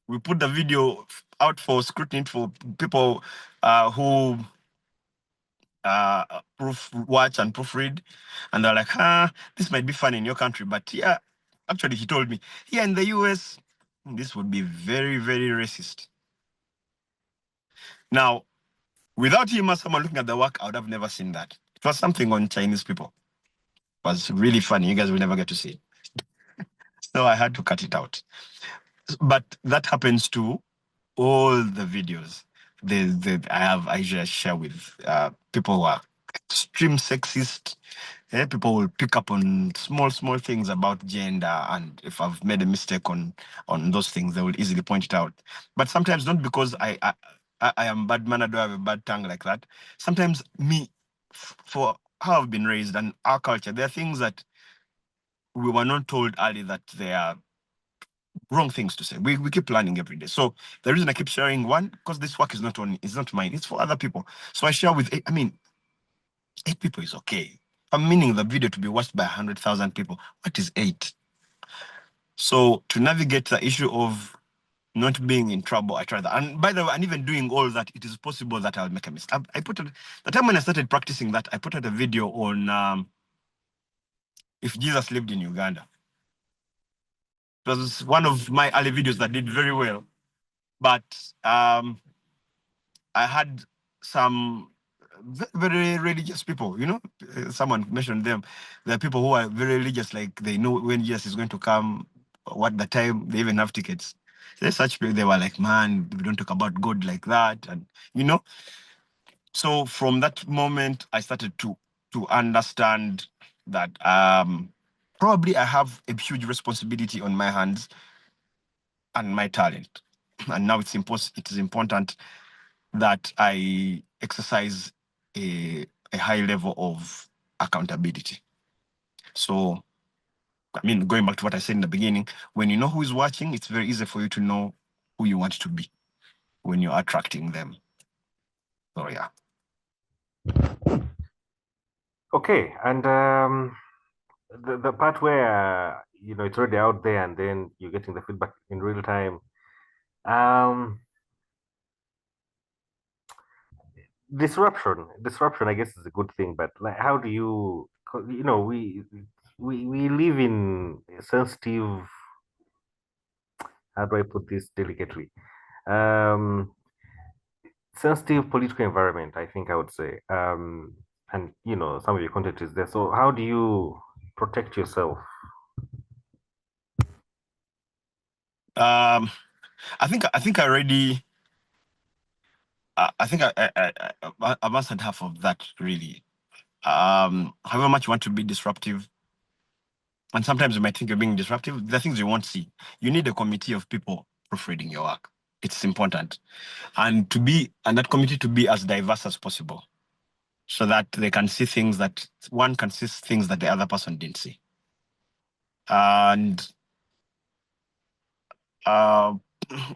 We put the video out for scrutiny for people who watch and proofread, and they're like, this might be fun in your country, but yeah, actually he told me, here in the US, this would be very, very racist. Now, without him as someone looking at the work, I would have never seen that. It was something on Chinese people. It was really funny. You guys will never get to see it. So I had to cut it out. But that happens to all the videos I just share with people who are extreme sexist. People will pick up on small things about gender, and if I've made a mistake on those things, they will easily point it out. But sometimes not because I am bad mannered or have a bad tongue like that. Sometimes for how I've been raised and our culture, there are things that we were not told early that they are wrong things to say. We keep learning every day. So the reason I keep sharing, one, because this work is not mine, it's for other people. So I share with 8 people is okay. I'm meaning the video to be watched by 100,000 people. What is 8? So to navigate the issue of not being in trouble, I try that. And by the way, and even doing all that, it is possible that I'll make a mistake. The time when I started practicing that, I put out a video on if Jesus lived in Uganda. It was one of my early videos that did very well. But I had some very religious people, someone mentioned them. There are people who are very religious, like they know when Jesus is going to come, what the time, they even have tickets. There's such people, they were like, man, we don't talk about God like that. And, so from that moment, I started to understand that probably I have a huge responsibility on my hands and my talent. And now it is important that I exercise a high level of accountability. So, going back to what I said in the beginning, when you know who is watching, it's very easy for you to know who you want to be when you're attracting them. So, yeah. Okay, and the part where it's already out there and then you're getting the feedback in real time. Disruption I guess is a good thing, but like how do you, we live in a sensitive, how do I put this delicately, um sensitive political environment, I think I would say. And some of your content is there, so how do you protect yourself? I think I already. I think I've answered half of that really. However much you want to be disruptive, and sometimes you might think you're being disruptive, the things you won't see. You need a committee of people proofreading your work. It's important. And that community to be as diverse as possible, so that they can see things that one can see things that the other person didn't see. And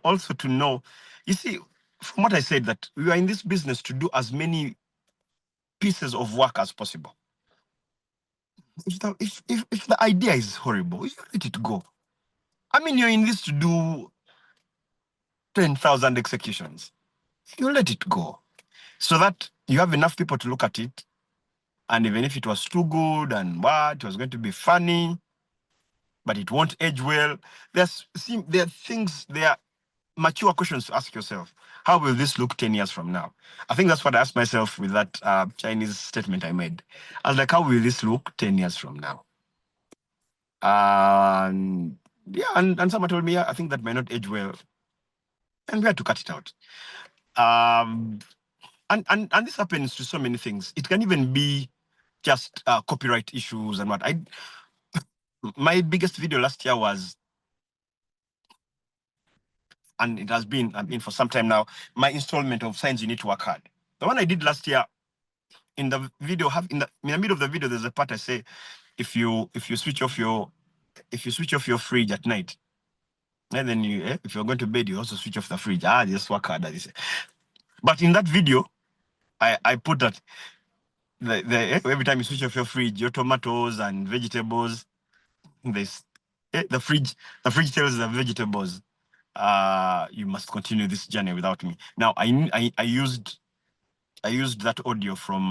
also to know, you see, from what I said, that we are in this business to do as many pieces of work as possible. If the idea is horrible, you let it go. I mean, you're in this to do 10,000 executions. You let it go, so that you have enough people to look at it. And even if it was too good and what, it was going to be funny, but it won't age well. There are mature questions to ask yourself. How will this look 10 years from now? I think that's what I asked myself with that Chinese statement I made. I was like, how will this look 10 years from now? And yeah, and someone told me, yeah, I think that might not age well. And we had to cut it out. And this happens to so many things. It can even be just copyright issues and what. My biggest video last year was, and it has been, for some time now, my installment of Signs You Need to Work Hard. The one I did last year, in the video, in the middle of the video, there's a part I say, if you switch off your fridge at night, and then if you're going to bed, you also switch off the fridge. Just work hard. But in that video, I put that every time you switch off your fridge, your tomatoes and vegetables, the fridge tells the vegetables, you must continue this journey without me. Now I used that audio from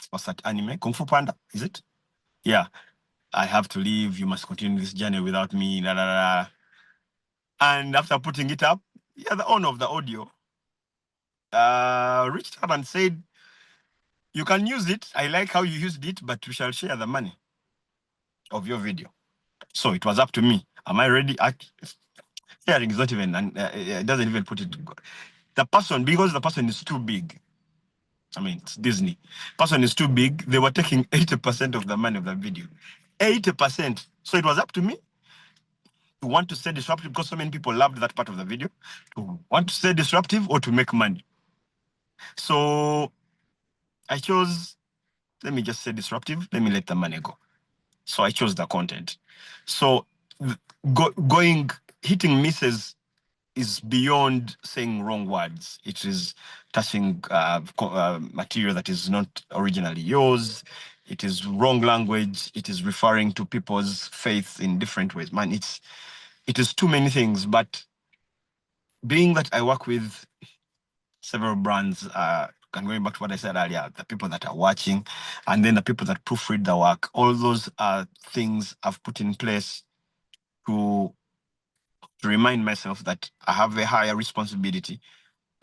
what's that anime? Kung Fu Panda, is it? Yeah. I have to leave. You must continue this journey without me. La, la, la. And after putting it up, the owner of the audio reached out and said, you can use it. I like how you used it, but we shall share the money of your video. So it was up to me. Am I ready? Sharing is not even, and it doesn't even put it. Because the person is too big. I mean, it's Disney. Person is too big. They were taking 80% of the money of the video. 80%. So it was up to me to want to stay disruptive, because so many people loved that part of the video, to want to stay disruptive or to make money. So I chose, let me just say disruptive, let me let the money go. So I chose the content. So hitting misses is beyond saying wrong words. It is touching material that is not originally yours. It is wrong language. It is referring to people's faith in different ways. Man, it is too many things. But being that I work with several brands, and going back to what I said earlier, the people that are watching, and then the people that proofread the work, all those are things I've put in place to remind myself that I have a higher responsibility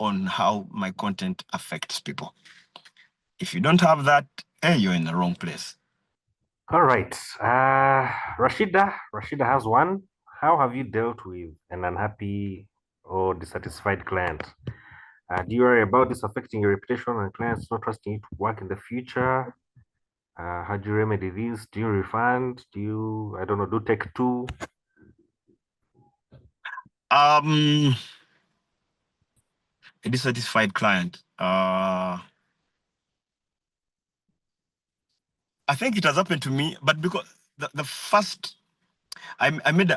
on how my content affects people. If you don't have that, you're in the wrong place. All right. Rashida has one. How have you dealt with an unhappy or dissatisfied client? Do you worry about this affecting your reputation and clients not trusting you to work in the future? How do you remedy this? Do you refund? Do you, I don't know, do take two? A dissatisfied client. I think it has happened to me, but because the first, I made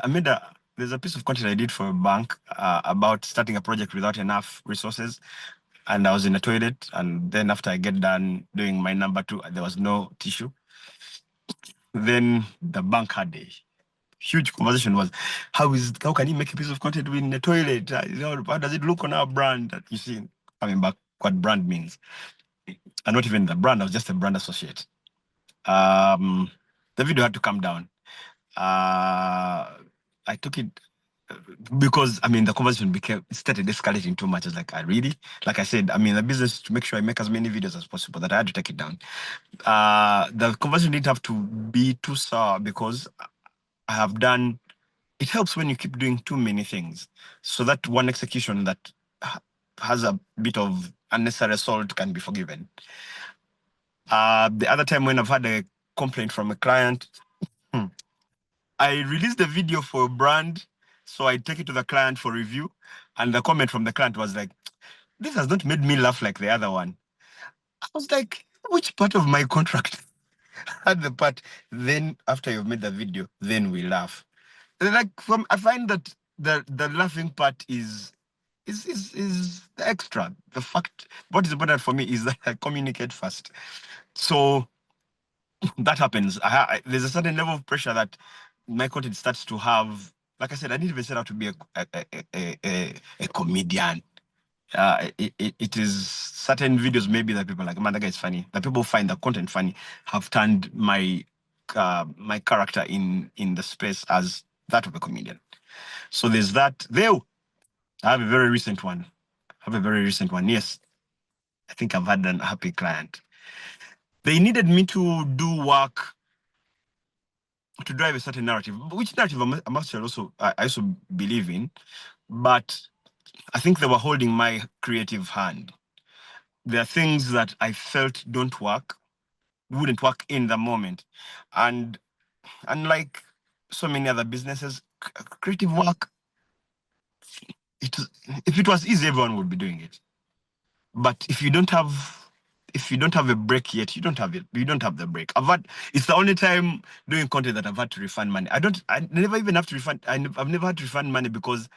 there's a piece of content I did for a bank about starting a project without enough resources. And I was in the toilet. And then after I get done doing my number 2, there was no tissue. Then the bank had a huge conversation was, how can you make a piece of content in the toilet? How does it look on our brand? You see, coming back, what brand means. And not even the brand, I was just a brand associate. The video had to come down. I took it because the conversation started escalating too much. I was like, like I said, the business to make sure I make as many videos as possible, that I had to take it down. The conversation didn't have to be too sour, because I have done, it helps when you keep doing too many things, so that one execution that has a bit of unnecessary salt can be forgiven. The other time when I've had a complaint from a client, I released the video for a brand, so I take it to the client for review. And the comment from the client was like, this has not made me laugh like the other one. I was like, which part of my contract had the part, then after you've made the video, then we laugh? Like, I find that the laughing part is the extra. The fact, what is important for me is that I communicate first. So that happens. There's a certain level of pressure that my content starts to have. Like I said, I didn't even set out to be a comedian. It is certain videos maybe that people are like, man, that guy is funny. That people find the content funny have turned my character in the space as that of a comedian. So there's that. There, I have a very recent one. Yes, I think I've had a happy client. They needed me to do work to drive a certain narrative, which narrative I'm actually I also believe in, but I think they were holding my creative hand. There are things that I felt wouldn't work in the moment. And unlike so many other businesses, creative work, if it was easy, everyone would be doing it. But if you don't have a break yet, you don't have it. You don't have the break. It's the only time doing content that I've had to refund money. I never even have to refund. I've never had to refund money because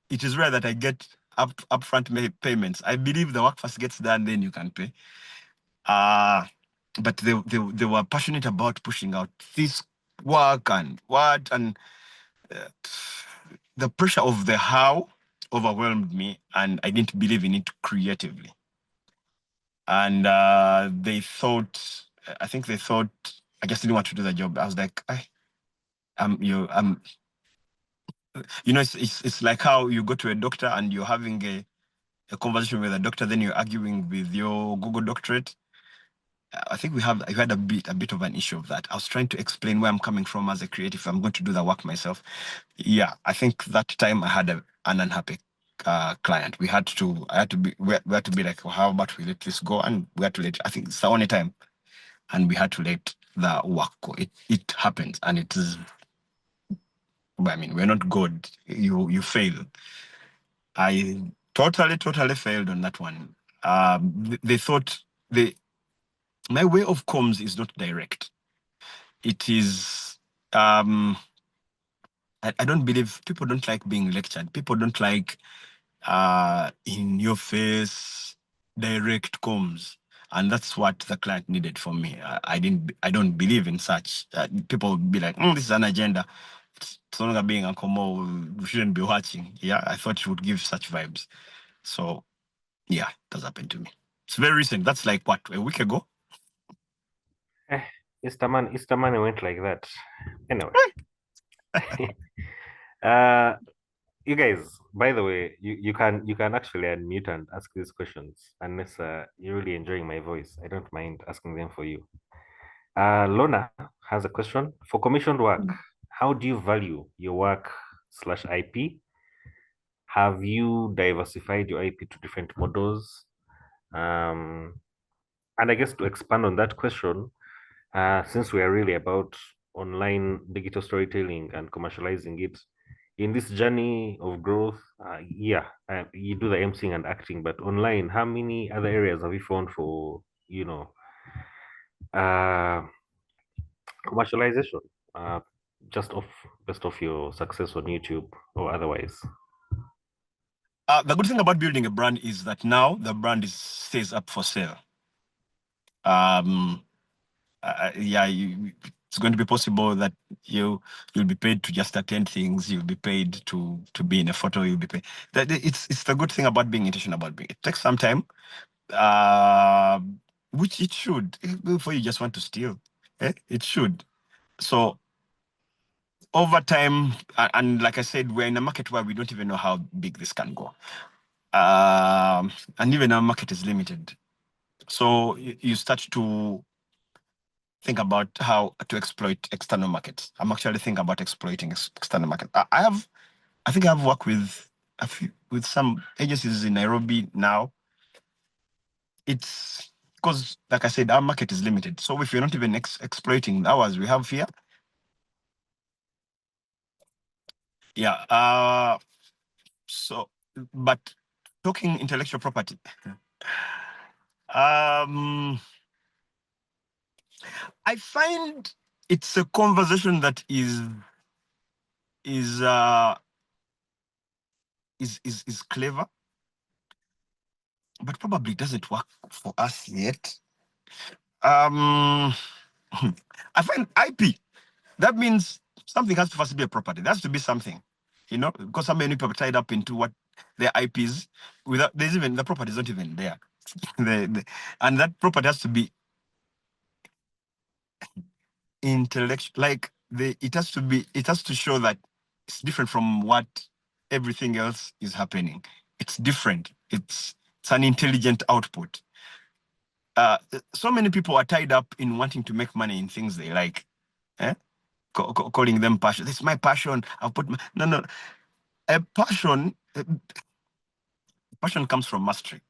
it is rare that I get upfront payments. I believe the work first gets done, then you can pay. But they were passionate about pushing out this work and what, and the pressure of the how overwhelmed me, and I didn't believe in it creatively. And I think they thought I just didn't want to do the job. I was like, it's like how you go to a doctor and you're having a conversation with a doctor, then you're arguing with your Google doctorate. I think I had a bit of an issue of that. I was trying to explain where I'm coming from as a creative. I'm going to do the work myself. Yeah, I think that time I had an unhappy client. I had to be like, well, how about we let this go? And we had to let. I think it's the only time, and we had to let the work go. It happens, and it is. I mean, we're not good. You fail. I totally failed on that one. They thought my way of comms is not direct. It is I don't believe people don't like being lectured. People don't like in your face direct comms. And that's what the client needed from me. I don't believe in such. People would be like, this is an agenda. It's no longer being a Como, we shouldn't be watching. Yeah, I thought it would give such vibes. So yeah, it has happened to me. It's very recent. That's like what, a week ago? Easter money went like that. Anyway. uh you guys, by the way, you can actually unmute and ask these questions unless you're really enjoying my voice. I don't mind asking them for you. Lona has a question. For commissioned work, how do you value your work slash IP? Have you diversified your IP to different models? Um, and I guess to expand on that question, since we are really about online digital storytelling and commercializing it, in this journey of growth, you do the emceeing and acting, but online, how many other areas have you found for, uh, commercialization? Uh, just off Based off your success on YouTube or otherwise. The good thing about building a brand is that now the brand stays up for sale. It's going to be possible that you'll be paid to just attend things. You'll be paid to be in a photo. You'll be paid. It's the good thing about being intentional about being. It takes some time, which it should. Before you just want to steal, it should. So over time, and like I said, we're in a market where we don't even know how big this can go. And even our market is limited. So you start to think about how to exploit external markets. I'm actually thinking about exploiting external market. I think I've worked with with some agencies in Nairobi now. It's because, like I said, our market is limited. So if you're not even exploiting the hours we have here, yeah. So but talking intellectual property, I find it's a conversation that is clever, but probably doesn't work for us yet. I find IP. That means something has to first be a property. There has to be something, because so many people are tied up into what their IP is. Without there's even the property is not even there. And that property has to be intellectual. Like it has to show that it's different from what everything else is happening. It's different. It's an intelligent output. So many people are tied up in wanting to make money in things they like. Eh? Calling them passion. This is my passion. I'll put no. A passion comes from mastery.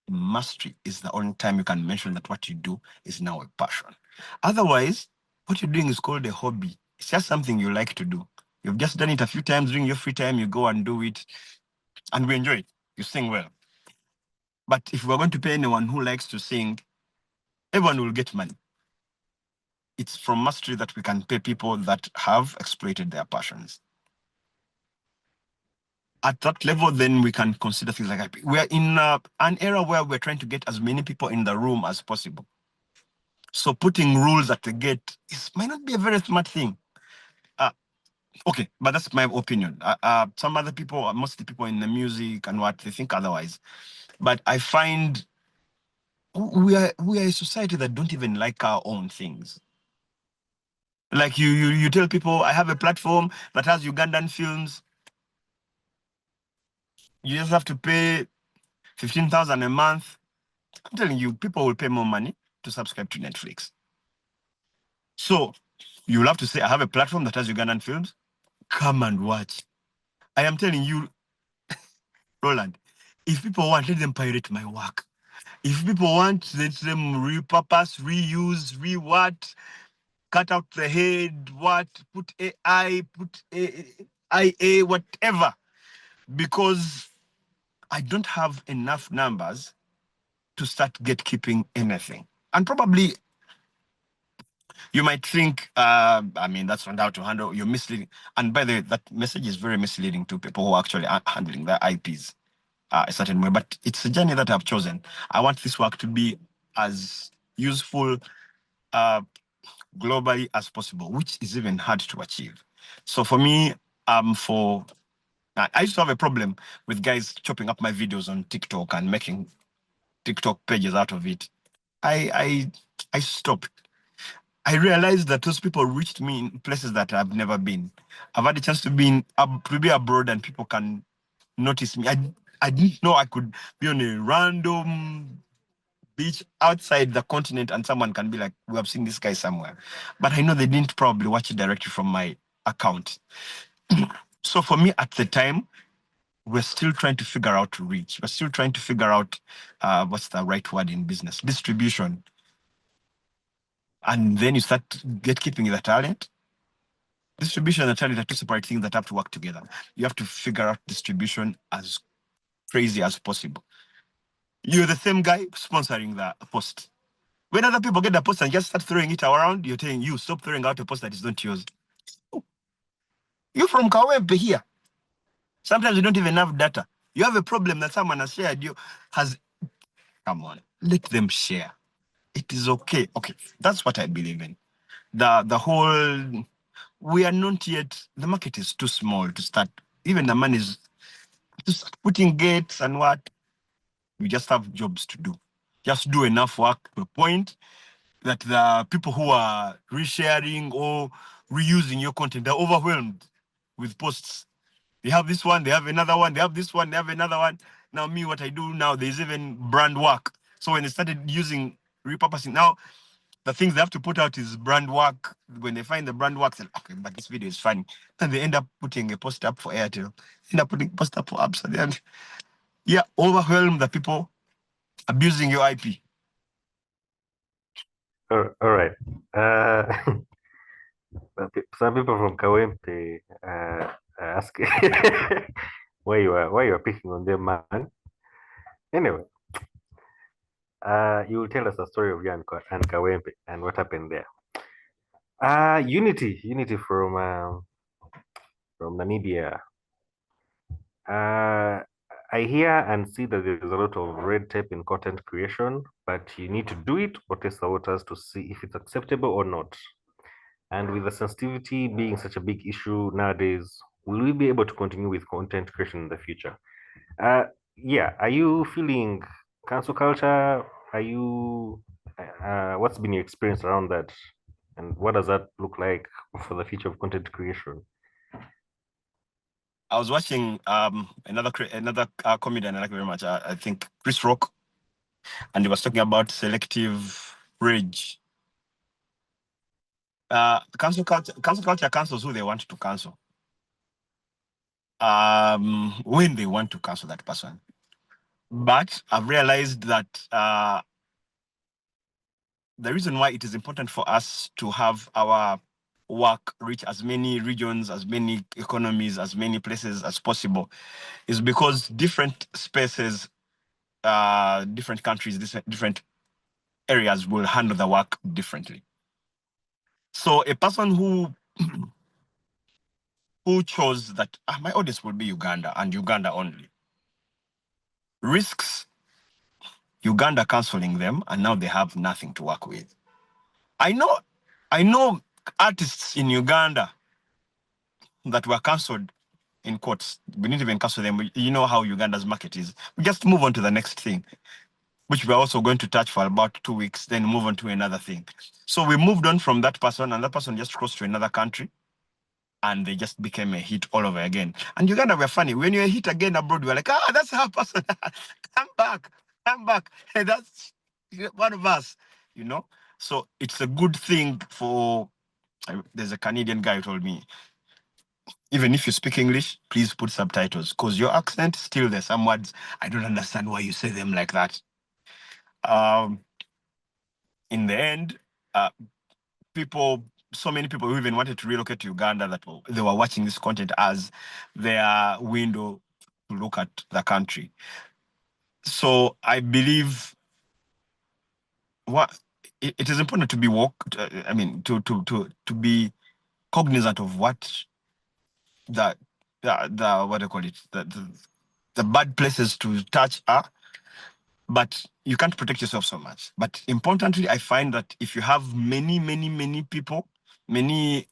Mastery is the only time you can mention that what you do is now a passion. Otherwise, what you're doing is called a hobby. It's just something you like to do. You've just done it a few times during your free time, you go and do it, and we enjoy it. You sing well. But if we're going to pay anyone who likes to sing, everyone will get money. It's from mastery that we can pay people that have exploited their passions. At that level, then we can consider things like IP. We're in an era where we're trying to get as many people in the room as possible. So putting rules at the gate might not be a very smart thing. Okay, but that's my opinion. Some other people, mostly people in the music and what, they think otherwise. But I find we are a society that don't even like our own things. Like you tell people, I have a platform that has Ugandan films. You just have to pay 15,000 a month. I'm telling you, people will pay more money to subscribe to Netflix. So you'll have to say, I have a platform that has Ugandan films. Come and watch. I am telling you, Roland, if people want, let them pirate my work. If people want, let them repurpose, reuse, what, cut out the head, what, put AI, put IA, whatever. Because I don't have enough numbers to start gatekeeping anything. And probably you might think, that's not how to handle, you're misleading. And by the way, that message is very misleading to people who actually are handling their IPs a certain way. But it's a journey that I've chosen. I want this work to be as useful globally as possible, which is even hard to achieve. So for me, I used to have a problem with guys chopping up my videos on TikTok and making TikTok pages out of it. I stopped. I realized that those people reached me in places that I've never been. I've had a chance to be abroad and people can notice me. I didn't know I could be on a random beach outside the continent and someone can be like, we have seen this guy somewhere. But I know they didn't probably watch it directly from my account. So for me at the time, we're still trying to figure out reach. We're still trying to figure out what's the right word in business, distribution. And then you start gatekeeping the talent. Distribution and the talent are two separate things that have to work together. You have to figure out distribution as crazy as possible. You're the same guy sponsoring the post. When other people get the post and just start throwing it around, you're telling you, stop throwing out a post that is not yours. You're from Kawempe here. Sometimes you don't even have data. You have a problem that someone has shared, come on, let them share. It is okay. Okay, that's what I believe in. The whole, we are not yet, the market is too small to start, even the money is, to start putting gates and what, we just have jobs to do. Just do enough work to a point that the people who are resharing or reusing your content, they're overwhelmed with posts. They have this one, they have another one, they have this one, they have another one. Now me, what I do now, there's even brand work. So when they started using repurposing, now the things they have to put out is brand work. When they find the brand work, they're like, okay, but this video is funny. Then they end up putting a post up for Airtel, end up putting post up for apps. And then, yeah, overwhelm the people abusing your IP. All right. Some people from Kawempe ask why you are picking on them, man. Anyway, you will tell us the story of you and Kawempe and what happened there. Unity from Namibia. Uh, I hear and see that there's a lot of red tape in content creation, but you need to do it or test the waters to see if it's acceptable or not. And with the sensitivity being such a big issue nowadays, will we be able to continue with content creation in the future? Uh, yeah, are you feeling cancel culture? Are you, what's been your experience around that? And what does that look like for the future of content creation? I was watching another comedian I like very much. I think Chris Rock, and he was talking about selective rage. Cancel culture cancels who they want to cancel. When they want to cancel that person. But I've realized that the reason why it is important for us to have our work reach as many regions, as many economies, as many places as possible is because different spaces, different countries, different areas will handle the work differently. So a person who chose that my audience will be Uganda and Uganda only risks Uganda canceling them, and now they have nothing to work with. I know artists in Uganda that were cancelled in quotes. We didn't even cancel them. You know how Uganda's market is. We just move on to the next thing, which we're also going to touch for about 2 weeks, then move on to another thing. So we moved on from that person, and that person just crossed to another country, and they just became a hit all over again. And Uganda were funny. When you're a hit again abroad, we're like, that's our person. Come back. Hey, that's one of us, you know? So it's a good thing for, there's a Canadian guy who told me, even if you speak English, please put subtitles because your accent, still there's some words, I don't understand why you say them like that. In the end, so many people who even wanted to relocate to Uganda that they were watching this content as their window to look at the country. So I believe it is important to be to be cognizant of what the what do you call it, the bad places to touch are, but you can't protect yourself so much. But importantly, I find that if you have many people, many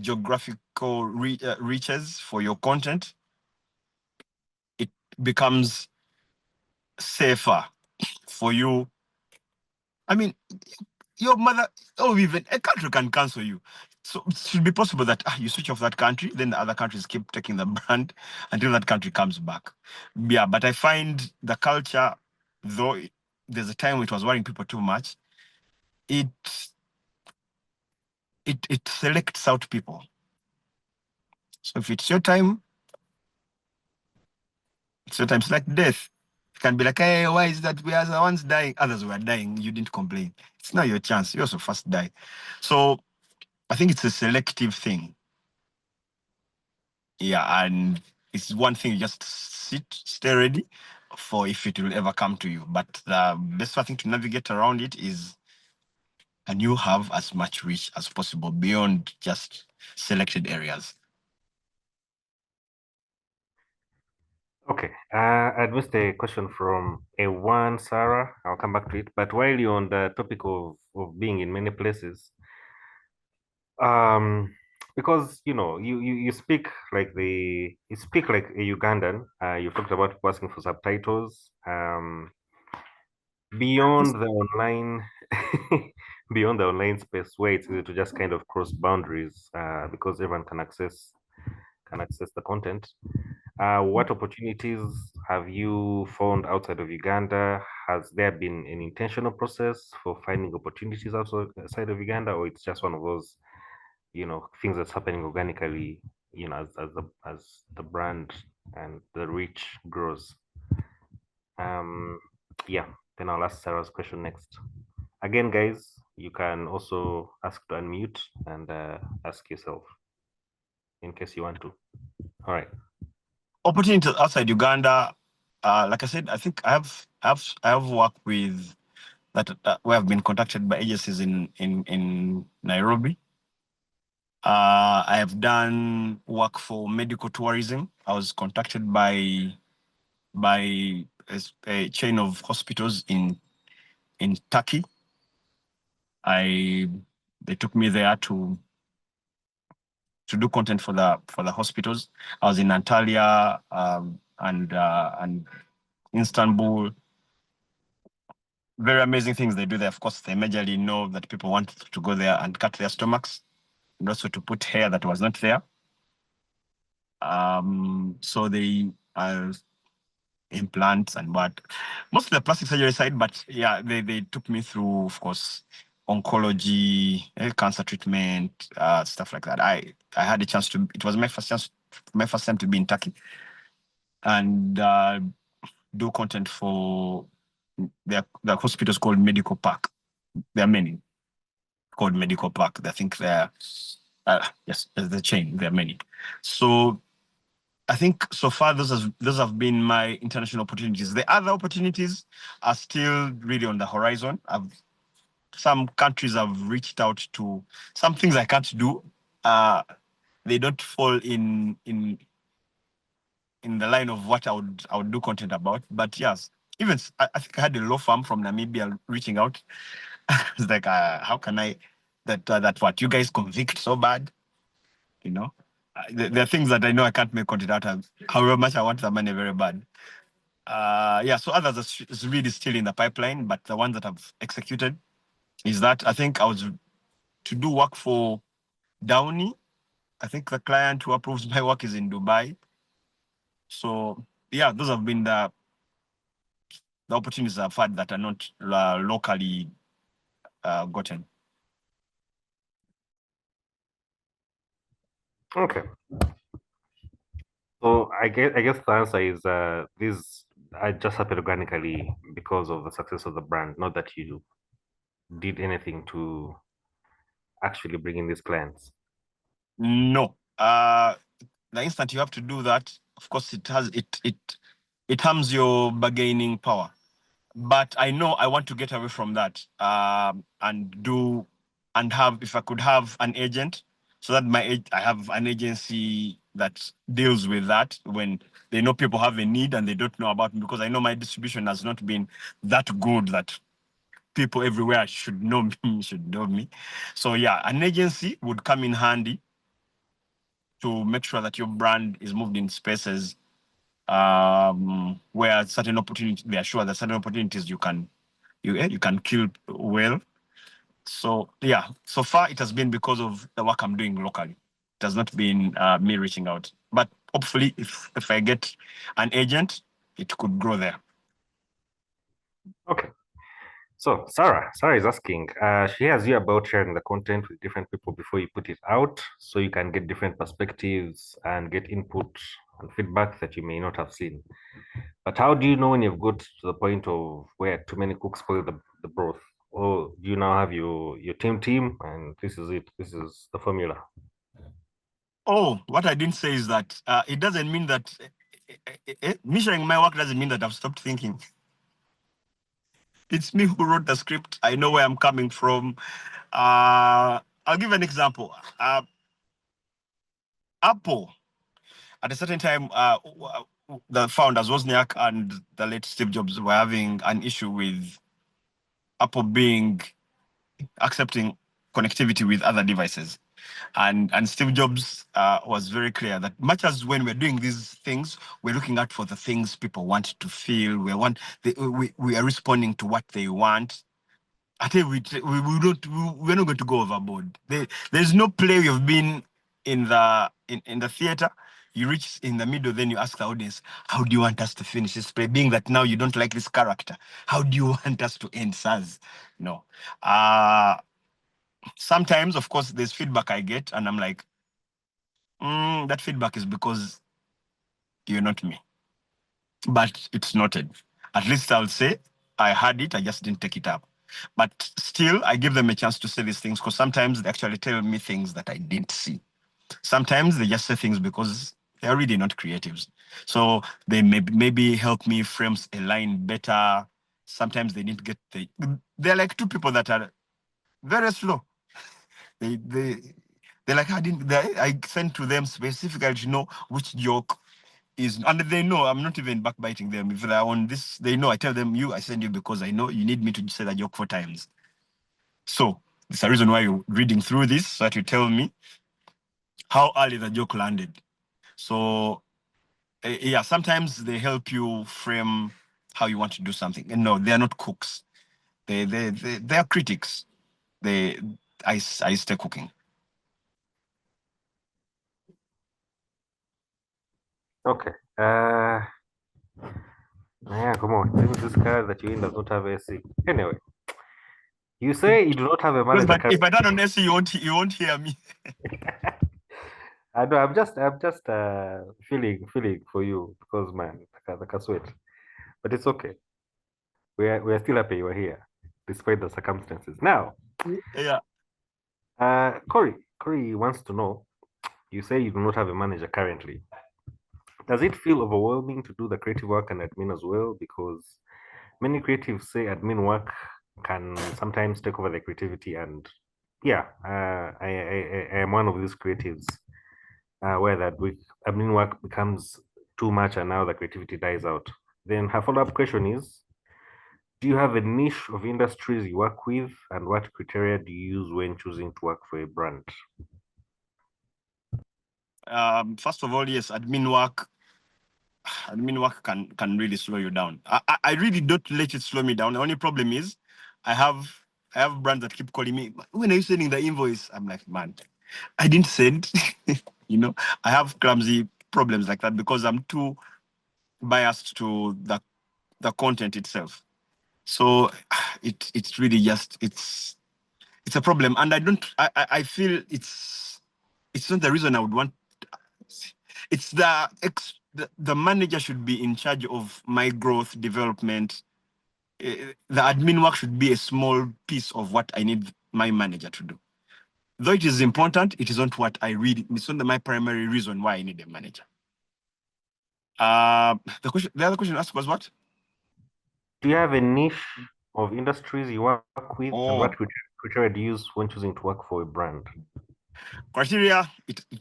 geographical reaches for your content, it becomes safer for you. I mean, your mother, or even a country can cancel you. So it should be possible that you switch off that country, then the other countries keep taking the brand until that country comes back. Yeah, but I find the culture, though there's a time it was worrying people too much, it selects out people. So if it's your time, it's your time. It's like death. It can be like, hey, why is that we are the ones dying? Others were dying. You didn't complain. It's not your chance. You also first die. So I think it's a selective thing. Yeah, and it's one thing, you just stay ready for if it will ever come to you. But the best thing to navigate around it is, can you have as much reach as possible beyond just selected areas? Okay, I missed a question from A1 Sarah. I'll come back to it. But while you're on the topic of being in many places, because you speak like a Ugandan. You talked about asking for subtitles. Beyond the online, beyond the online space, where it's easy to just kind of cross boundaries, because everyone can access the content. What opportunities have you found outside of Uganda? Has there been an intentional process for finding opportunities outside of Uganda, or it's just one of those, things that's happening organically, as the brand and the reach grows? Yeah, then I'll ask Sarah's question next. Again, guys, you can also ask to unmute and ask yourself in case you want to. All right. Opportunities outside Uganda, like I said, I think I have worked with that where I've been contacted by agencies in Nairobi. I have done work for medical tourism. I was contacted by a chain of hospitals in Turkey. They took me there to do content for the hospitals. I was in Antalya and Istanbul. Very amazing things they do there. Of course, they majorly know that people want to go there and cut their stomachs, and also to put hair that was not there. So they implants and what, most of the plastic surgery side, but yeah, they took me through, of course, oncology, cancer treatment, stuff like that. I had a chance to. It was my first time to be in Turkey, and do content for the hospitals called Medical Park. There are many called Medical Park. I think they're yes, there's the chain. There are many. So I think so far those have been my international opportunities. The other opportunities are still really on the horizon. Some countries have reached out to some things I can't do. They don't fall in the line of what I would do content about. But yes, even I think I had a law firm from Namibia reaching out. It's like, how can I that what you guys convict so bad? You know, there are things that I know I can't make content out of, however much I want the money very bad. Yeah, so others is really still in the pipeline, but the ones that I've executed is that I think I was to do work for Downey. I think the client who approves my work is in Dubai. So yeah, those have been the opportunities I've had that are not locally gotten. Okay. So I guess the answer is these I just happened organically because of the success of the brand, not that you did anything to actually bring in these clients. No. The instant you have to do that, of course, it harms your bargaining power. But I know I want to get away from that and have, if I could have an agent, so that I have an agency that deals with that when they know people have a need and they don't know about me, because I know my distribution has not been that good that people everywhere should know me. So yeah, an agency would come in handy to make sure that your brand is moved in spaces where certain opportunities, they are sure that certain opportunities you can kill well. So yeah, so far it has been because of the work I'm doing locally. It has not been me reaching out. But hopefully, if I get an agent, it could grow there. Okay. So Sarah is asking, she has you about sharing the content with different people before you put it out, so you can get different perspectives and get input and feedback that you may not have seen. But how do you know when you've got to the point of where too many cooks spoil the broth? Or do you now have your team and this is it? This is the formula. Oh, what I didn't say is that it doesn't mean that me sharing my work doesn't mean that I've stopped thinking. It's me who wrote the script. I know where I'm coming from. I'll give an example. Apple, at a certain time, the founders, Wozniak and the late Steve Jobs, were having an issue with Apple accepting connectivity with other devices. And Steve Jobs was very clear that much as when we're doing these things, we're looking out for the things people want to feel. We are responding to what they want. I think we're not going to go overboard. There's no play you've been in the theater. You reach in the middle, then you ask the audience, how do you want us to finish this play? Being that now you don't like this character, how do you want us to end SARS? No. Sometimes, of course, there's feedback I get, and I'm like, that feedback is because you're not me. But it's noted. At least I'll say, I had it, I just didn't take it up. But still, I give them a chance to say these things, because sometimes they actually tell me things that I didn't see. Sometimes they just say things because they're really not creatives. So they maybe help me frame a line better. Sometimes they need to get they're like two people that are very slow. They're like, I sent to them specifically to know which joke is, and they know I'm not even backbiting them. If they're on this, they know. I tell them, I send you because I know you need me to say that joke 4 times. So it's a reason why you're reading through this, so that you tell me how early the joke landed. So yeah, sometimes they help you frame how you want to do something. And no, they are not cooks. They are critics. I stay cooking. Okay. Yeah, come on. Seems this car that you're in does not have AC. Anyway, you say you do not have a Because manager if I turn on AC, you won't hear me. I know. I'm just feeling for you because man, I can sweat. But it's okay. We are still happy you are here, despite the circumstances. Now, Yeah. Corey wants to know. You say you do not have a manager currently. Does it feel overwhelming to do the creative work and admin as well? Because many creatives say admin work can sometimes take over the creativity, and yeah, I am one of these creatives where that admin work becomes too much and now the creativity dies out. Then her follow-up question is, do you have a niche of industries you work with, and what criteria do you use when choosing to work for a brand? First of all, yes, admin work can really slow you down. I really don't let it slow me down. The only problem is I have brands that keep calling me, when are you sending the invoice? I'm like, man, I didn't send. I have clumsy problems like that because I'm too biased to the content itself. So it's really just it's a problem. And I feel it's not the reason I would want. It's the manager should be in charge of my growth development. The admin work should be a small piece of what I need my manager to do. Though it is important, it is not what I read. It's not my primary reason why I need a manager. The other question asked was what? Do you have a niche of industries you work with, and what Oh, criteria do you use when choosing to work for a brand? criteria.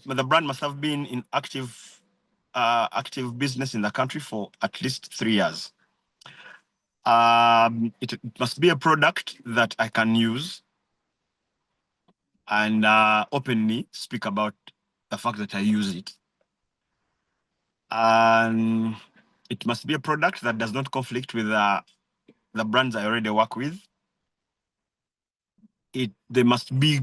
The brand must have been in active business in the country for at least 3 years. It must be a product that I can use and openly speak about the fact that I use it. And it must be a product that does not conflict with the brands I already work with. There must be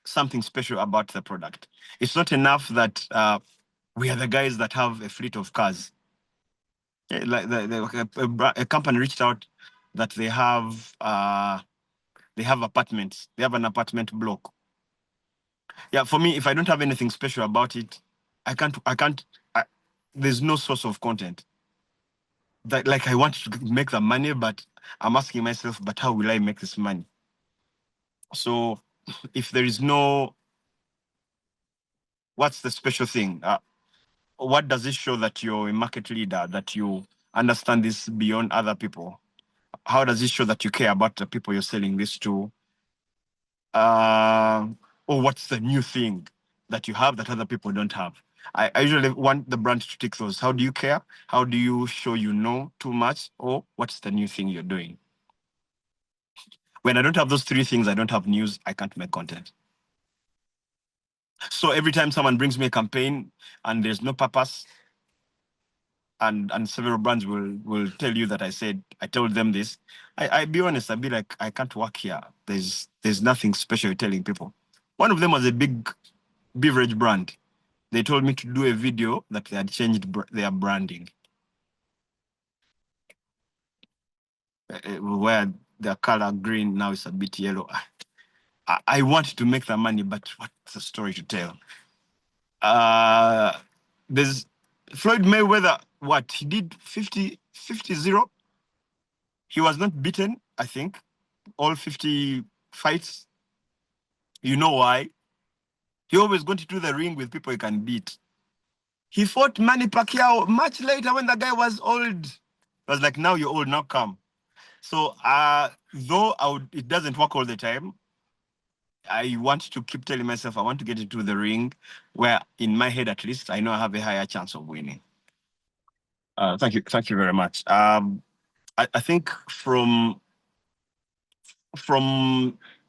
something special about the product. It's not enough that we are the guys that have a fleet of cars. Like a company reached out that they have apartments. They have an apartment block. Yeah, for me, if I don't have anything special about it, I can't. There's no source of content. That, like, I want to make the money, but I'm asking myself, but how will I make this money? So, if there is no, what's the special thing? What does it show that you're a market leader, that you understand this beyond other people? How does it show that you care about the people you're selling this to? Or what's the new thing that you have that other people don't have? I usually want the brand to tick those. How do you care? How do you show you know too much? Or what's the new thing you're doing? When I don't have those three things, I don't have news, I can't make content. So every time someone brings me a campaign and there's no purpose, and several brands will tell you that I told them this, I be honest, I'd be like, I can't work here. There's nothing special you're telling people. One of them was a big beverage brand. They told me to do a video that they had changed their branding, where their color green now is a bit yellow. I want to make the money, but what's the story to tell? There's Floyd Mayweather, what? He did 50-0. He was not beaten, I think, all 50 fights. You know why? He always going to do the ring with people he can beat. He fought Manny Pacquiao much later when the guy was old. I was like, now you're old, now come. So though it doesn't work all the time, I want to keep telling myself I want to get into the ring where in my head, at least, I know I have a higher chance of winning. Thank you very much. I think from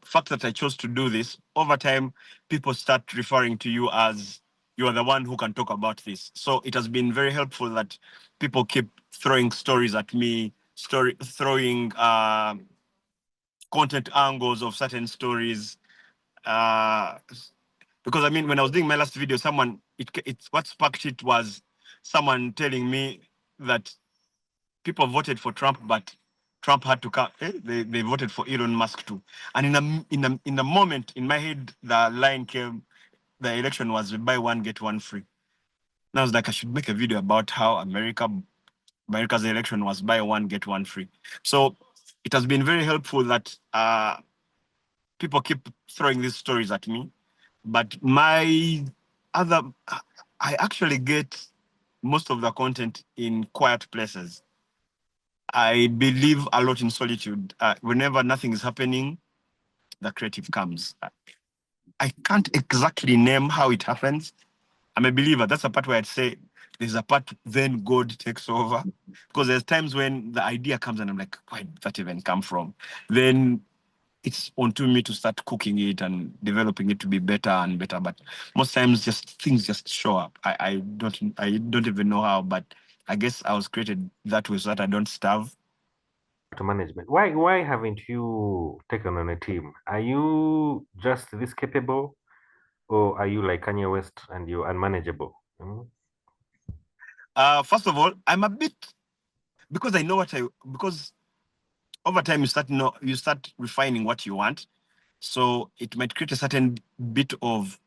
fact that I chose to do this, over time, people start referring to you as you are the one who can talk about this. So it has been very helpful that people keep throwing stories at me, throwing content angles of certain stories. Because I mean, when I was doing my last video, what sparked it was someone telling me that people voted for Trump, but Trump had to come. They voted for Elon Musk too. And in a moment in my head, the line came: the election was buy one get one free. And I was like, I should make a video about how America's election was buy one get one free. So it has been very helpful that people keep throwing these stories at me. But I actually get most of the content in quiet places. I believe a lot in solitude. Whenever nothing is happening, the creative comes. I can't exactly name how it happens. I'm a believer. That's a part where I'd say there's a part then God takes over. Because there's times when the idea comes and I'm like, where did that even come from? Then it's onto me to start cooking it and developing it to be better and better. But most times things just show up. I don't even know how, but I guess I was created that way so that I don't starve. To management. Why haven't you taken on a team? Are you just this capable, or are you like Kanye West and you're unmanageable? First of all, I'm a bit because I know because over time you start refining what you want. So it might create a certain bit of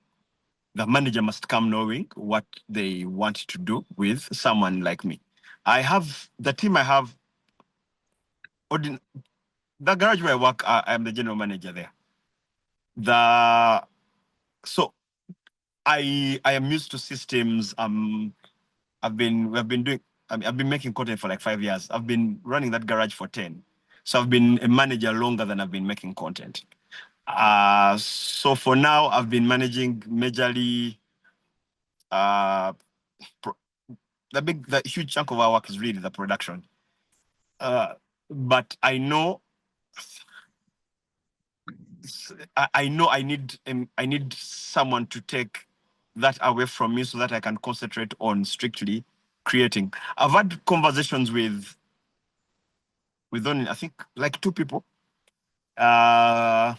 the manager must come knowing what they want to do with someone like me. I have the team I have. The garage where I work, I'm the general manager there. So I am used to systems. I've been making content for like 5 years. I've been running that garage for 10. So I've been a manager longer than I've been making content. So for now, I've been managing majorly the huge chunk of our work is really the production. But I know I need someone to take that away from me so that I can concentrate on strictly creating. I've had conversations with only I think like 2 people. The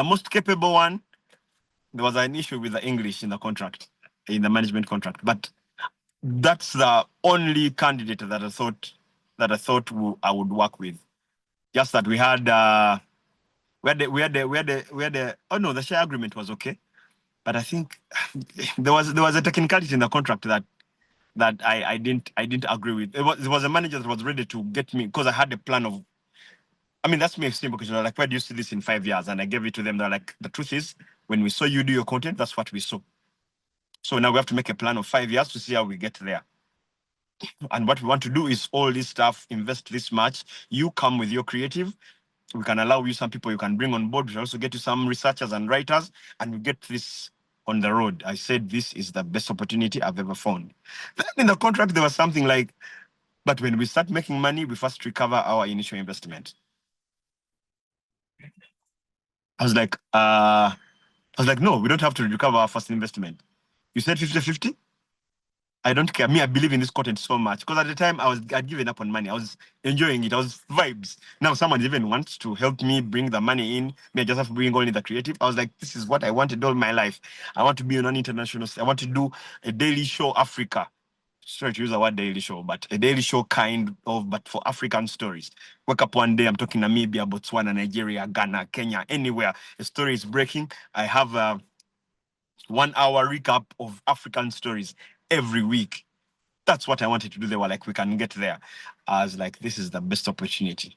most capable one, there was an issue with the English in the contract, in the management contract, but that's the only candidate that I thought I would work with. Just that we had oh no, the share agreement was okay, but I think there was a technicality in the contract that I didn't agree with. It was a manager that was ready to get me because I had a plan of. I mean, that's me extreme because they're like, where do you see this in 5 years? And I gave it to them. They're like, the truth is, when we saw you do your content, that's what we saw. So now we have to make a plan of 5 years to see how we get there. And what we want to do is all this stuff, invest this much. You come with your creative. We can allow you some people you can bring on board. We also get you some researchers and writers, and we get this on the road. I said, this is the best opportunity I've ever found. Then in the contract, there was something like, but when we start making money, we first recover our initial investment. I was like, no, we don't have to recover our first investment. You said 50-50? I don't care. Me, I believe in this content so much. Because at the time, I'd given up on money. I was enjoying it. I was vibes. Now someone even wants to help me bring the money in. Me, I just have to bring only the creative. I was like, this is what I wanted all my life. I want to be on an international. I want to do a daily show, Africa. Sorry to use the word daily show, but a daily show but for African stories. Wake up one day, I'm talking Namibia, Botswana, Nigeria, Ghana, Kenya, anywhere. A story is breaking. I have a 1 hour recap of African stories every week. That's what I wanted to do. They were like, we can get there. I was like, this is the best opportunity.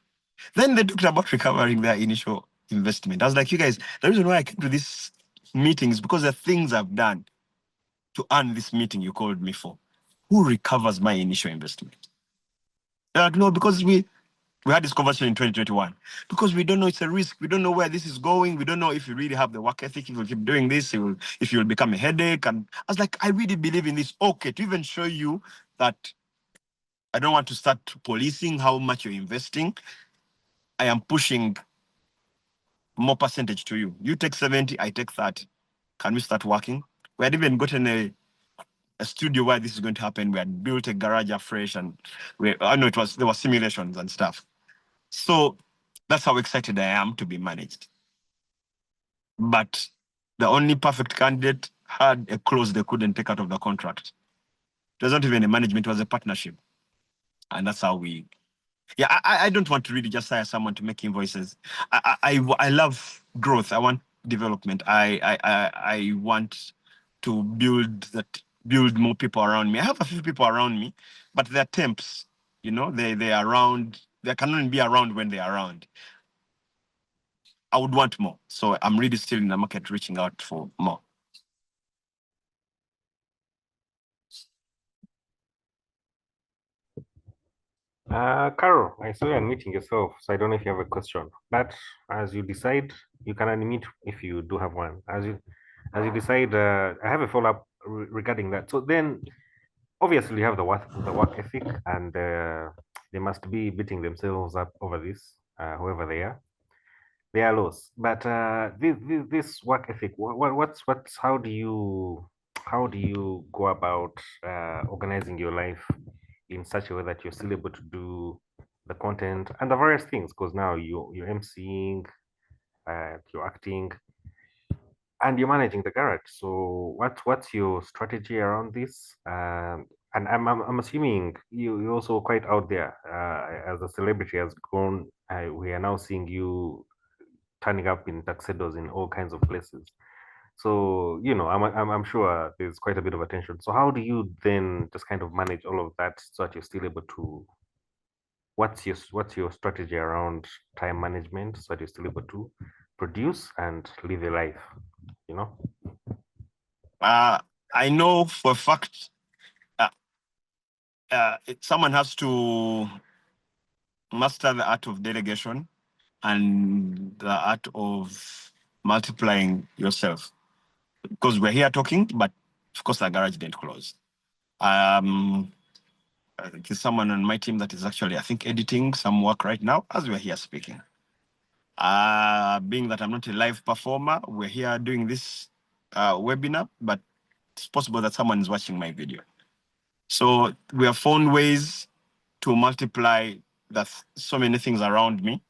Then they talked about recovering their initial investment. I was like, you guys, the reason why I came to this meeting is because the things I've done. to earn this meeting you called me for? Who recovers my initial investment? They're like, no, because we had this conversation in 2021 because we don't know, it's a risk. We don't know where this is going. We don't know if you really have the work ethic. If you keep doing this, if you will become a headache. And I was like, I really believe in this. Okay, to even show you that I don't want to start policing how much you're investing. I am pushing more percentage to you. You take 70, I take 30. Can we start working? We had even gotten a studio where this is going to happen. We had built a garage afresh, and I know there were simulations and stuff. So that's how excited I am to be managed. But the only perfect candidate had a clause they couldn't take out of the contract. It wasn't even a management, it was a partnership. And that's how I don't want to really just hire someone to make invoices. I love growth. I want development. I want to build more people around me. I have a few people around me, but they're temps. You know, they are around. They can only be around when they're around. I would want more. So I'm really still in the market reaching out for more. Carol, I saw you unmuting yourself, so I don't know if you have a question. But as you decide, you can unmute if you do have one. As you decide, I have a follow-up regarding that. So then, obviously, you have the work ethic, and they must be beating themselves up over this, whoever they are. They are lost. But this work ethic, what's how do you go about organizing your life in such a way that you're still able to do the content and the various things? Because now you're emceeing, you're acting, and you're managing the garage. So what's your strategy around this? And I'm assuming you're also quite out there as a celebrity has grown. We are now seeing you turning up in tuxedos in all kinds of places. So, I'm sure there's quite a bit of attention. So how do you then just kind of manage all of that so that you're still able to, what's your strategy around time management so that you're still able to produce and live a life, you know? I know for a fact someone has to master the art of delegation and the art of multiplying yourself. Because we're here talking, but of course the garage didn't close. There's someone on my team that is actually, I think, editing some work right now as we're here speaking. Being that I'm not a live performer, we're here doing this webinar, but it's possible that someone is watching my video. So we have found ways to multiply so many things around me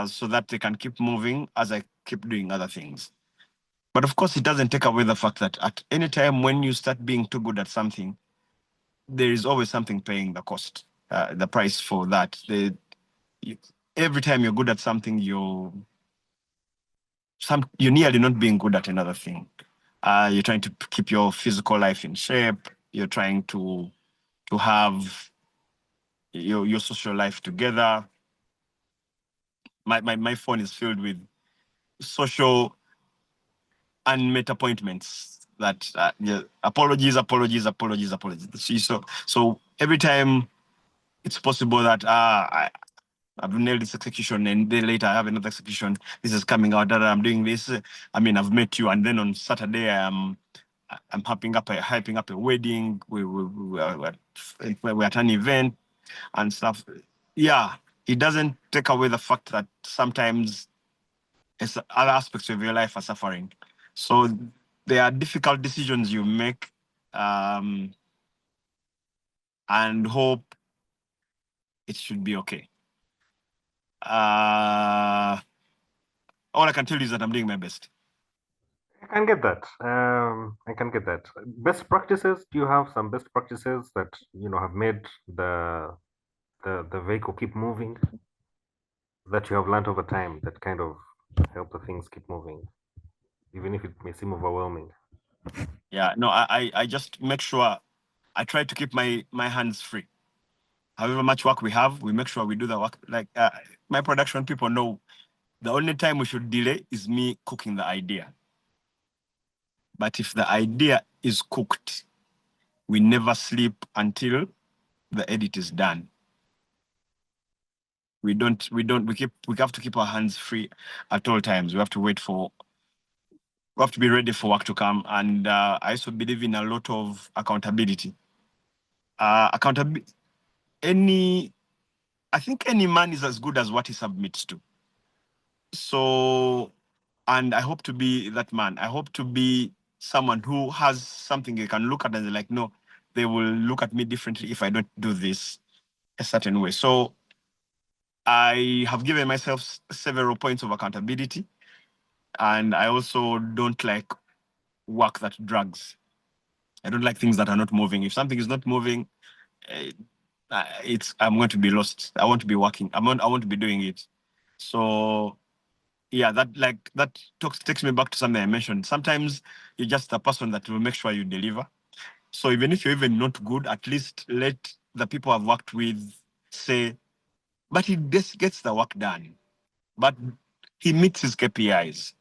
so that they can keep moving as I keep doing other things. But of course, it doesn't take away the fact that at any time when you start being too good at something, there is always something paying the cost, the price for that. Every time you're good at something, you're nearly not being good at another thing. You're trying to keep your physical life in shape. You're trying to have your social life together. My phone is filled with social unmet appointments that apologies. So every time it's possible that I've nailed this execution, and then later I have another execution. This is coming out that I'm doing this. I mean, I've met you, and then on Saturday I'm hyping up a wedding. We're at an event and stuff. Yeah, it doesn't take away the fact that sometimes other aspects of your life are suffering. So there are difficult decisions you make, and hope it should be okay. All I can tell you is that I'm doing my best. I can get that. I can get that. Best practices. Do you have some best practices that have made the vehicle keep moving, that you have learned over time that kind of help the things keep moving, even if it may seem overwhelming? Yeah, no, I just make sure I try to keep my hands free. However much work we have, we make sure we do the work. Like my production people know the only time we should delay is me cooking the idea. But if the idea is cooked, we never sleep until the edit is done. We have to keep our hands free at all times. We have to be ready for work to come. And I also believe in a lot of accountability. I think any man is as good as what he submits to. So, and I hope to be that man. I hope to be someone who has something they can look at and they're like, no, they will look at me differently if I don't do this a certain way. So I have given myself several points of accountability. And I also don't like work that drags. I don't like things that are not moving. If something is not moving, I'm going to be lost. I want to be working. I want to be doing it. So yeah, that takes me back to something I mentioned. Sometimes you're just a person that will make sure you deliver. So even if you're even not good, at least let the people I've worked with say, but he just gets the work done. But he meets his KPIs.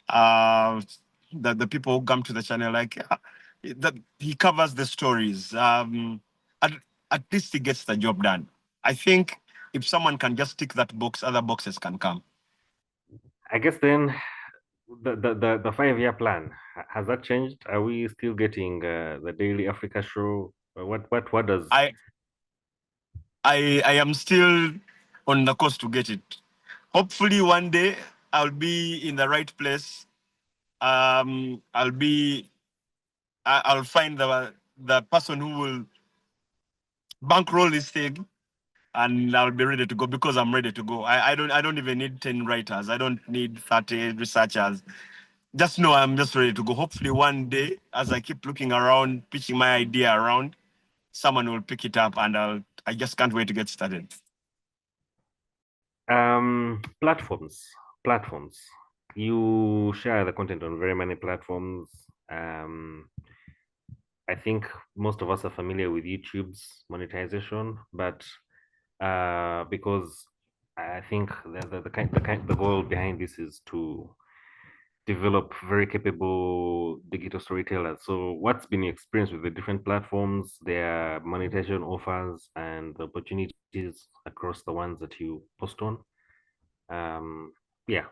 The people who come to the channel, like that he covers the stories. At, at least he gets the job done. I think if someone can just tick that box, other boxes can come. I guess then the 5-year plan, has that changed? Are we still getting the daily Africa show? What does I am still on the course to get it. Hopefully one day I'll be in the right place. I'll find the person who will bankroll this thing, and I'll be ready to go because I'm ready to go. I don't even need 10 writers. I don't need 30 researchers. Just know I'm just ready to go. Hopefully one day, as I keep looking around, pitching my idea around, someone will pick it up, and I just can't wait to get started. Platforms? You share the content on very many platforms. I think most of us are familiar with YouTube's monetization, but because I think the goal behind this is to develop very capable digital storytellers. So, what's been your experience with the different platforms, their monetization offers, and the opportunities across the ones that you post on? Yeah.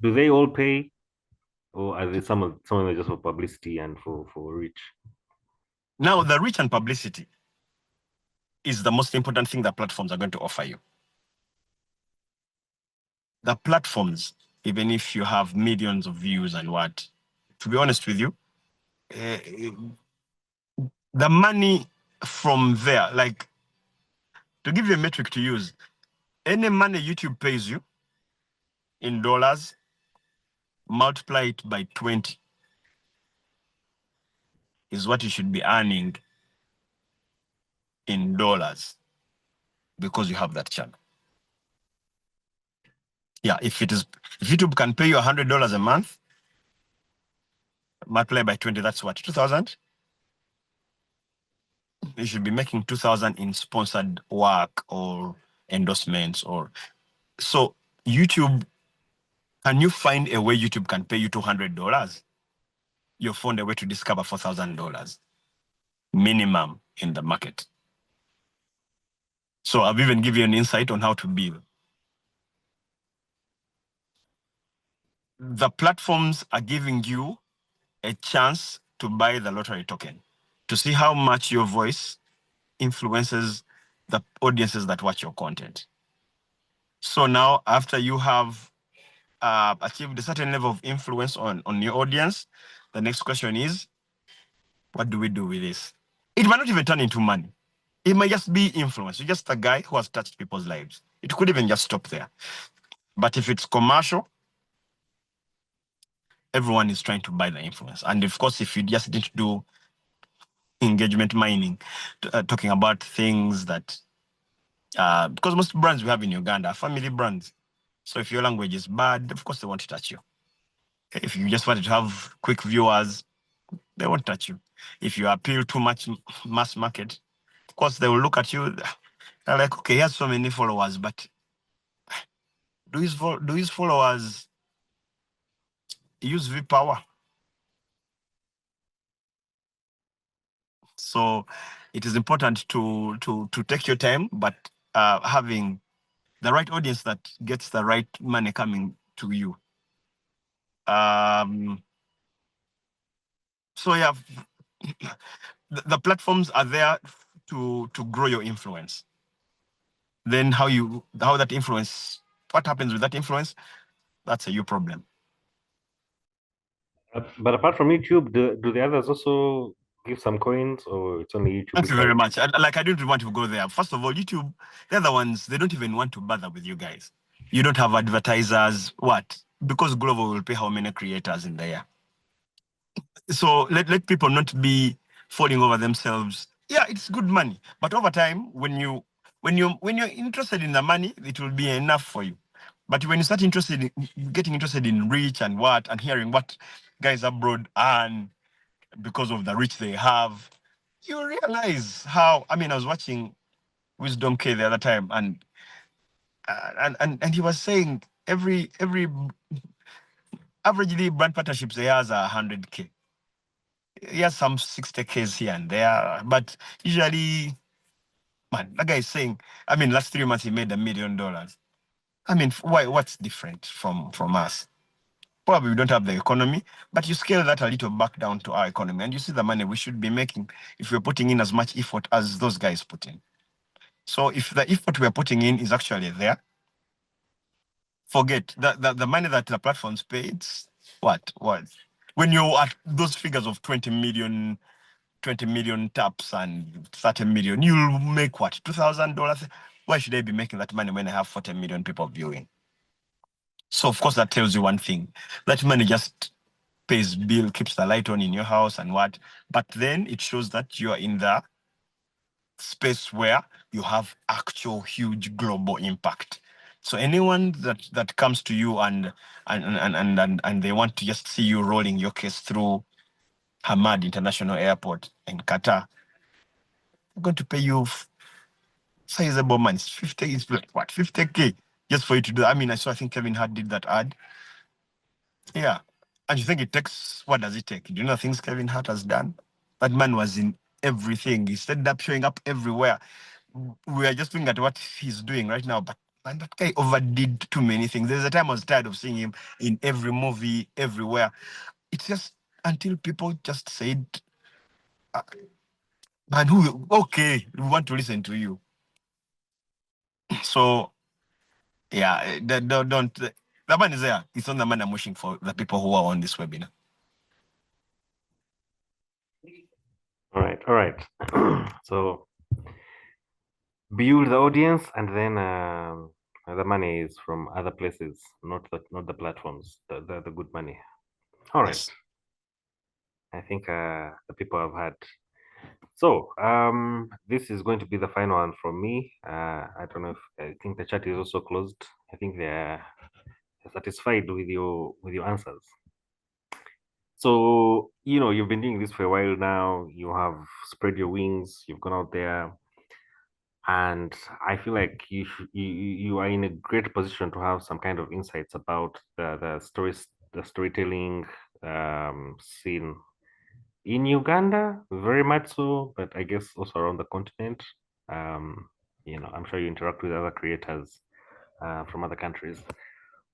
Do they all pay, or are they some of them just for publicity and for reach? Now, the reach and publicity is the most important thing that platforms are going to offer you. The platforms, even if you have millions of views and what, to be honest with you, the money from there, like to give you a metric to use, any money YouTube pays you in dollars, multiply it by 20 is what you should be earning in dollars because you have that channel. Yeah, if YouTube can pay you $100 a month, multiply by 20, that's what, 2,000? You should be making 2,000 in sponsored work or endorsements so YouTube, can you find a way YouTube can pay you $200? You've found a way to discover $4,000 minimum in the market. So I've even given you an insight on how to build. The platforms are giving you a chance to buy the lottery token to see how much your voice influences the audiences that watch your content. So now, after you have achieved a certain level of influence on your audience, the next question is, what do we do with this? It might not even turn into money. It might just be influence. You're just a guy who has touched people's lives. It could even just stop there. But if it's commercial, everyone is trying to buy the influence. And of course, if you just need to do engagement mining, talking about things that, because most brands we have in Uganda are family brands. So if your language is bad, of course they won't touch you. If you just wanted to have quick viewers, they won't touch you. If you appeal too much mass market, of course they will look at you. They're like, okay, he has so many followers, but do his followers use V-Power. So it is important to take your time, but having the right audience that gets the right money coming to you. So yeah, the platforms are there to grow your influence. Then how that influence, what happens with that influence, that's a you problem. But apart from YouTube, do the others also give some coins, or it's only YouTube? Thank you very much. I don't want to go there. First of all, YouTube, the other ones, they don't even want to bother with you guys. You don't have advertisers. What? Because Glovo will pay how many creators in there. So let people not be falling over themselves. Yeah, it's good money, but over time, when you're interested in the money, it will be enough for you. But when you start getting interested in reach and hearing what guys abroad earn because of the reach they have, you realize how. I mean, I was watching Wisdom K the other time, and he was saying every averagely brand partnerships they has 100K. Yes, some 60Ks here and there, but usually, man, that guy is saying, I mean, last 3 months he made $1 million. I mean, why? What's different from us? Probably we don't have the economy, but you scale that a little back down to our economy, and you see the money we should be making if we're putting in as much effort as those guys put in. So if the effort we're putting in is actually there, forget the money that the platforms pay. It's what? When you're at those figures of 20 million taps and 30 million, you'll make what? $2,000? Why should I be making that money when I have 40 million people viewing? So of course that tells you one thing. That money just pays bill, keeps the light on in your house and what. But then it shows that you are in the space where you have actual huge global impact. So anyone that comes to you and they want to just see you rolling your case through Hamad International Airport in Qatar, they're going to pay you sizable money. 50 is like what? 50K just for you to do. I mean, I think Kevin Hart did that ad. Yeah. And you think it takes, what does it take? Do you know things Kevin Hart has done? That man was in everything. He ended up showing up everywhere. We are just looking at what he's doing right now, but man, that guy overdid too many things. There's a time I was tired of seeing him in every movie, everywhere. It's just until people just said, man, okay, we want to listen to you. So yeah, don't the man is there. It's not the man I'm wishing for the people who are on this webinar. All right. So build the audience, and then the money is from other places, not the platforms. The good money. All right. Yes. I think the people have had. So this is going to be the final one from me. I don't know if I think the chat is also closed. I think they're satisfied with your answers. So you've been doing this for a while now. You have spread your wings. You've gone out there, and I feel like you are in a great position to have some kind of insights about the stories, the storytelling scene in Uganda, very much so, but I guess also around the continent. I'm sure you interact with other creators from other countries.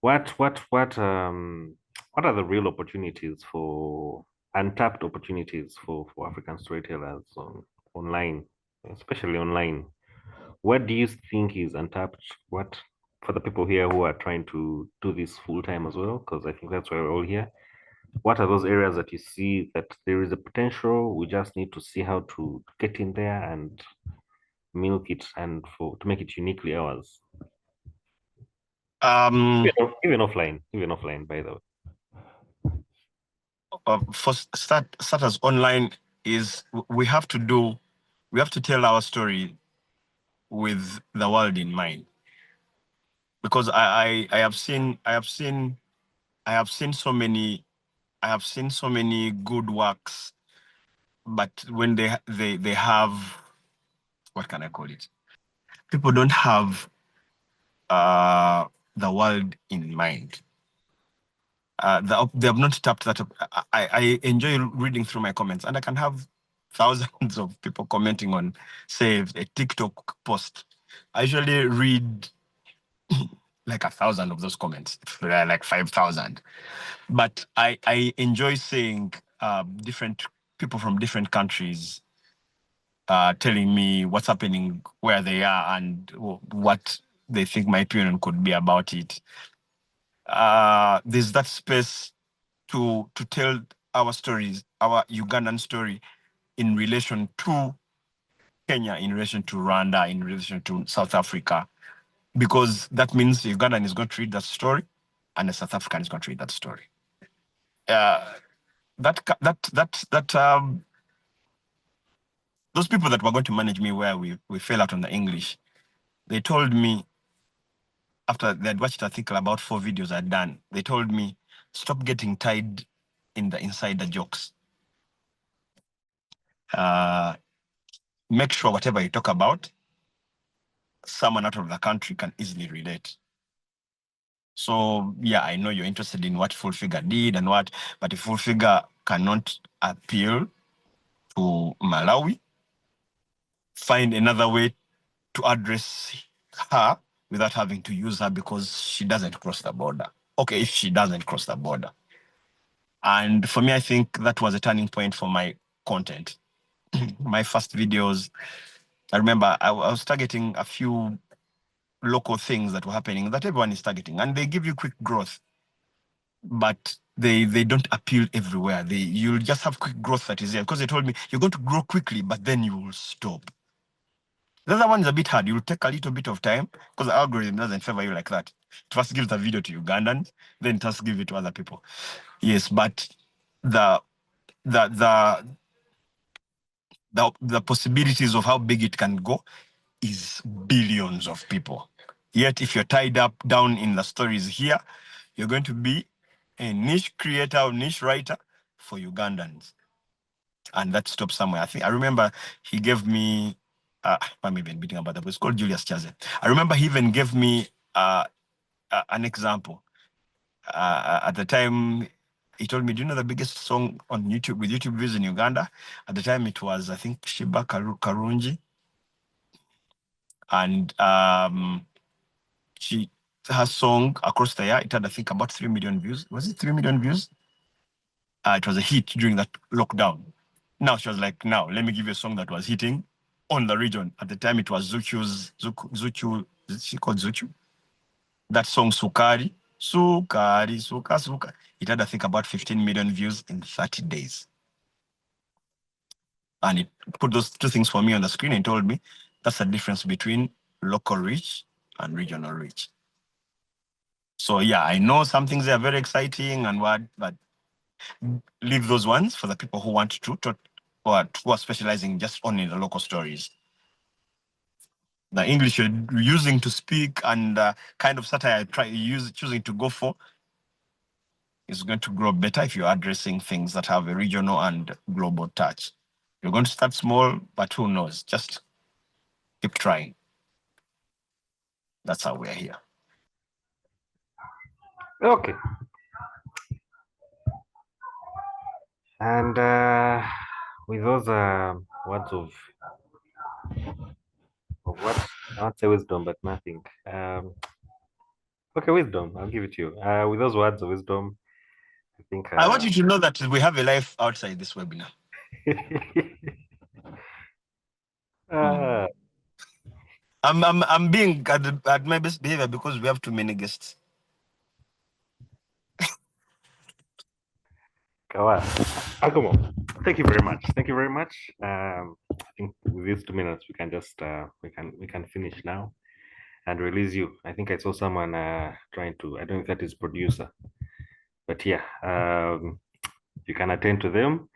What are the real opportunities for untapped opportunities for African storytellers online, especially online? What do you think is untapped? What for the people here who are trying to do this full time as well? Because I think that's why we're all here. What are those areas that you see that there is a potential? We just need to see how to get in there and milk it and to make it uniquely ours. Even offline, by the way. For starters online is we have to tell our story with the world in mind, because I have seen so many good works, but when they have, what can I call it, people don't have the world in mind. they have not tapped that. I enjoy reading through my comments, and I can have thousands of people commenting on, say, a TikTok post. I usually read like 1,000 of those comments, like 5,000. But I enjoy seeing different people from different countries telling me what's happening, where they are, and what they think my opinion could be about it. There's that space to tell our stories, our Ugandan story, in relation to Kenya, in relation to Rwanda, in relation to South Africa, because that means Ugandan is going to read that story, and a South African is going to read that story. Those people that were going to manage me, where we fell out on the English, they told me, after they'd watched, I think, about 4 videos I'd done, they told me, stop getting tied in the insider jokes. Make sure whatever you talk about, someone out of the country can easily relate. So yeah, I know you're interested in what Full Figure did and what, but if Full Figure cannot appeal to Malawi, find another way to address her without having to use her, because she doesn't cross the border. Okay, if she doesn't cross the border. And for me, I think that was a turning point for my content. My first videos, I remember I was targeting a few local things that were happening that everyone is targeting, and they give you quick growth, but they don't appeal everywhere. You'll just have quick growth that is there, because they told me you're going to grow quickly, but then you will stop. The other one is a bit hard. You'll take a little bit of time, because the algorithm doesn't favor you like that. It first gives the video to Ugandans, then it has to give it to other people. Yes, but the possibilities of how big it can go is billions of people. Yet if you're tied up down in the stories here, you're going to be a niche creator or niche writer for Ugandans. And that stops somewhere. I remember he gave me, I'm even beating about that, but it's called Julius Chaze. I remember he even gave me an example. At the time, he told me, do you know the biggest song on YouTube with YouTube views in Uganda? At the time, it was, I think, Shiba Karunji. And her song across the year, it had, I think, about 3 million views. Was it 3 million views? It was a hit during that lockdown. Now she was like, now let me give you a song that was hitting on the region. At the time, it was Zuchu, is she called Zuchu? That song, Sukari, Suka. It had, I think, about 15 million views in 30 days. And it put those 2 things for me on the screen and told me that's the difference between local reach and regional reach. So yeah, I know some things are very exciting and what, but leave those ones for the people who want to or who are specializing just only in the local stories. The English you're using to speak and kind of satire choosing to go for is going to grow better if you're addressing things that have a regional and global touch. You're going to start small, but who knows? Just keep trying. That's how we're here. Okay. And with those words of what? I won't say wisdom, but nothing. Okay, wisdom. I'll give it to you. With those words of wisdom, I think. I want you to know that we have a life outside this webinar. I'm being at my best behavior because we have too many guests. Kawa. Come on. Thank you very much. Thank you very much. I think with these 2 minutes we can just we can finish now and release you. I think I saw someone trying to, I don't know if that is producer, but yeah, you can attend to them.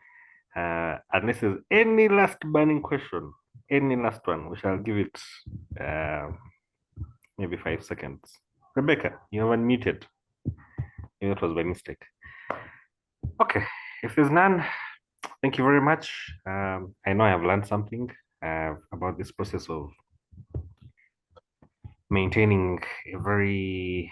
Unless there's any last burning question, any last one, we shall give it maybe 5 seconds. Rebecca, you have unmuted. Maybe that was by mistake. Okay, if there's none, thank you very much. I know I have learned something about this process of maintaining a very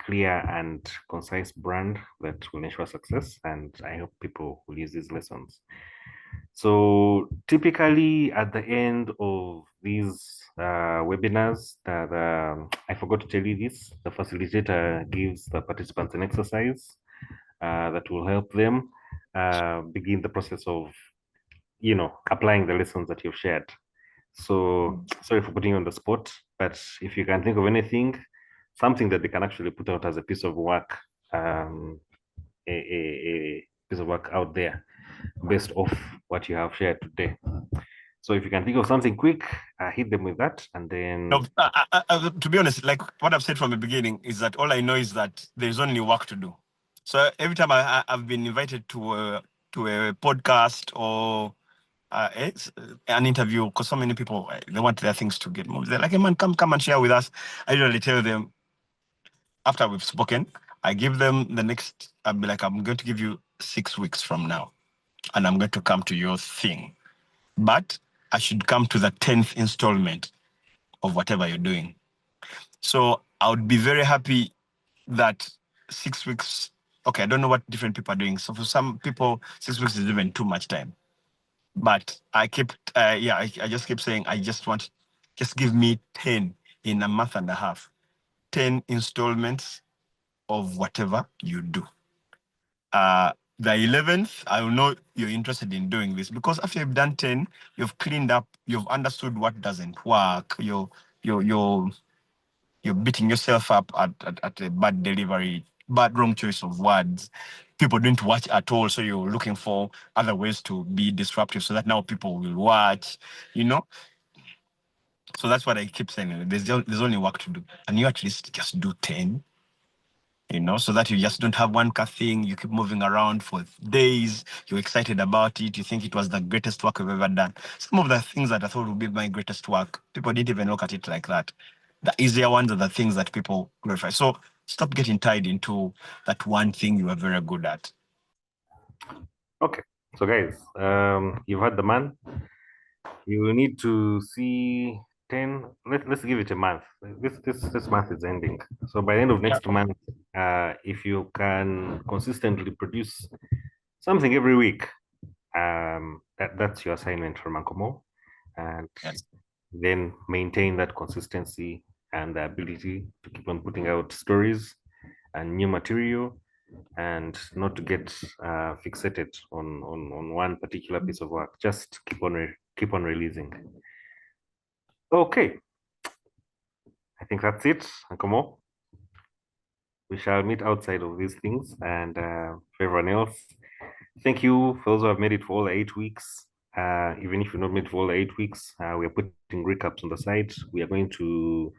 clear and concise brand that will ensure success. And I hope people will use these lessons. So typically at the end of these webinars, I forgot to tell you this, the facilitator gives the participants an exercise that will help them begin the process of, applying the lessons that you've shared. So sorry for putting you on the spot, but if you can think of anything, something that they can actually put out as a piece of work, a piece of work out there based off what you have shared today. So if you can think of something quick, hit them with that, and then. No, to be honest, like what I've said from the beginning is that all I know is that there's only work to do. So every time I've been invited to a podcast or an interview, because so many people they want their things to get moved. They're like, "Hey man, come and share with us." I usually tell them after we've spoken, I give them the next. I'll be like, "I'm going to give you 6 weeks from now, and I'm going to come to your thing, but I should come to the 10th installment of whatever you're doing." So I would be very happy that 6 weeks. Okay, I don't know what different people are doing. So for some people, 6 weeks is even too much time. But I kept, I just keep saying, just give me 10 in a month and a half, 10 installments of whatever you do. The 11th, I will know you're interested in doing this because after you've done 10, you've cleaned up, you've understood what doesn't work, you're beating yourself up at a bad delivery, wrong choice of words. People didn't watch at all, so you're looking for other ways to be disruptive so that now people will watch, So that's what I keep saying. There's only work to do. And you at least just do 10, so that you just don't have one car thing. You keep moving around for days. You're excited about it. You think it was the greatest work I've ever done. Some of the things that I thought would be my greatest work, people didn't even look at it like that. The easier ones are the things that people glorify. So stop getting tied into that one thing you are very good at. Okay, so guys, you've had the man. You will need to see 10. Let's give it a month. This month is ending. So by the end of next month, if you can consistently produce something every week, that's your assignment from Uncle Mo. And then maintain that consistency and the ability to keep on putting out stories and new material, and not to get fixated on one particular piece of work. Just keep on releasing. Okay, I think that's it, Uncle Mo. We shall meet outside of these things, and for everyone else, thank you for those who have made it for all the 8 weeks. Even if you're not made for all the 8 weeks, we are putting recaps on the site. We are going to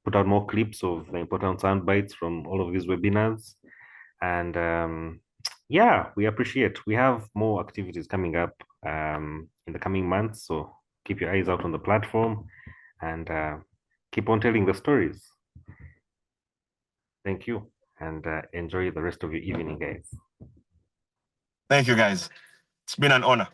put out more clips of the important sound bites from all of these webinars. And yeah, we appreciate. We have more activities coming up in the coming months. So keep your eyes out on the platform and keep on telling the stories. Thank you, and enjoy the rest of your evening, guys. Thank you, guys. It's been an honor.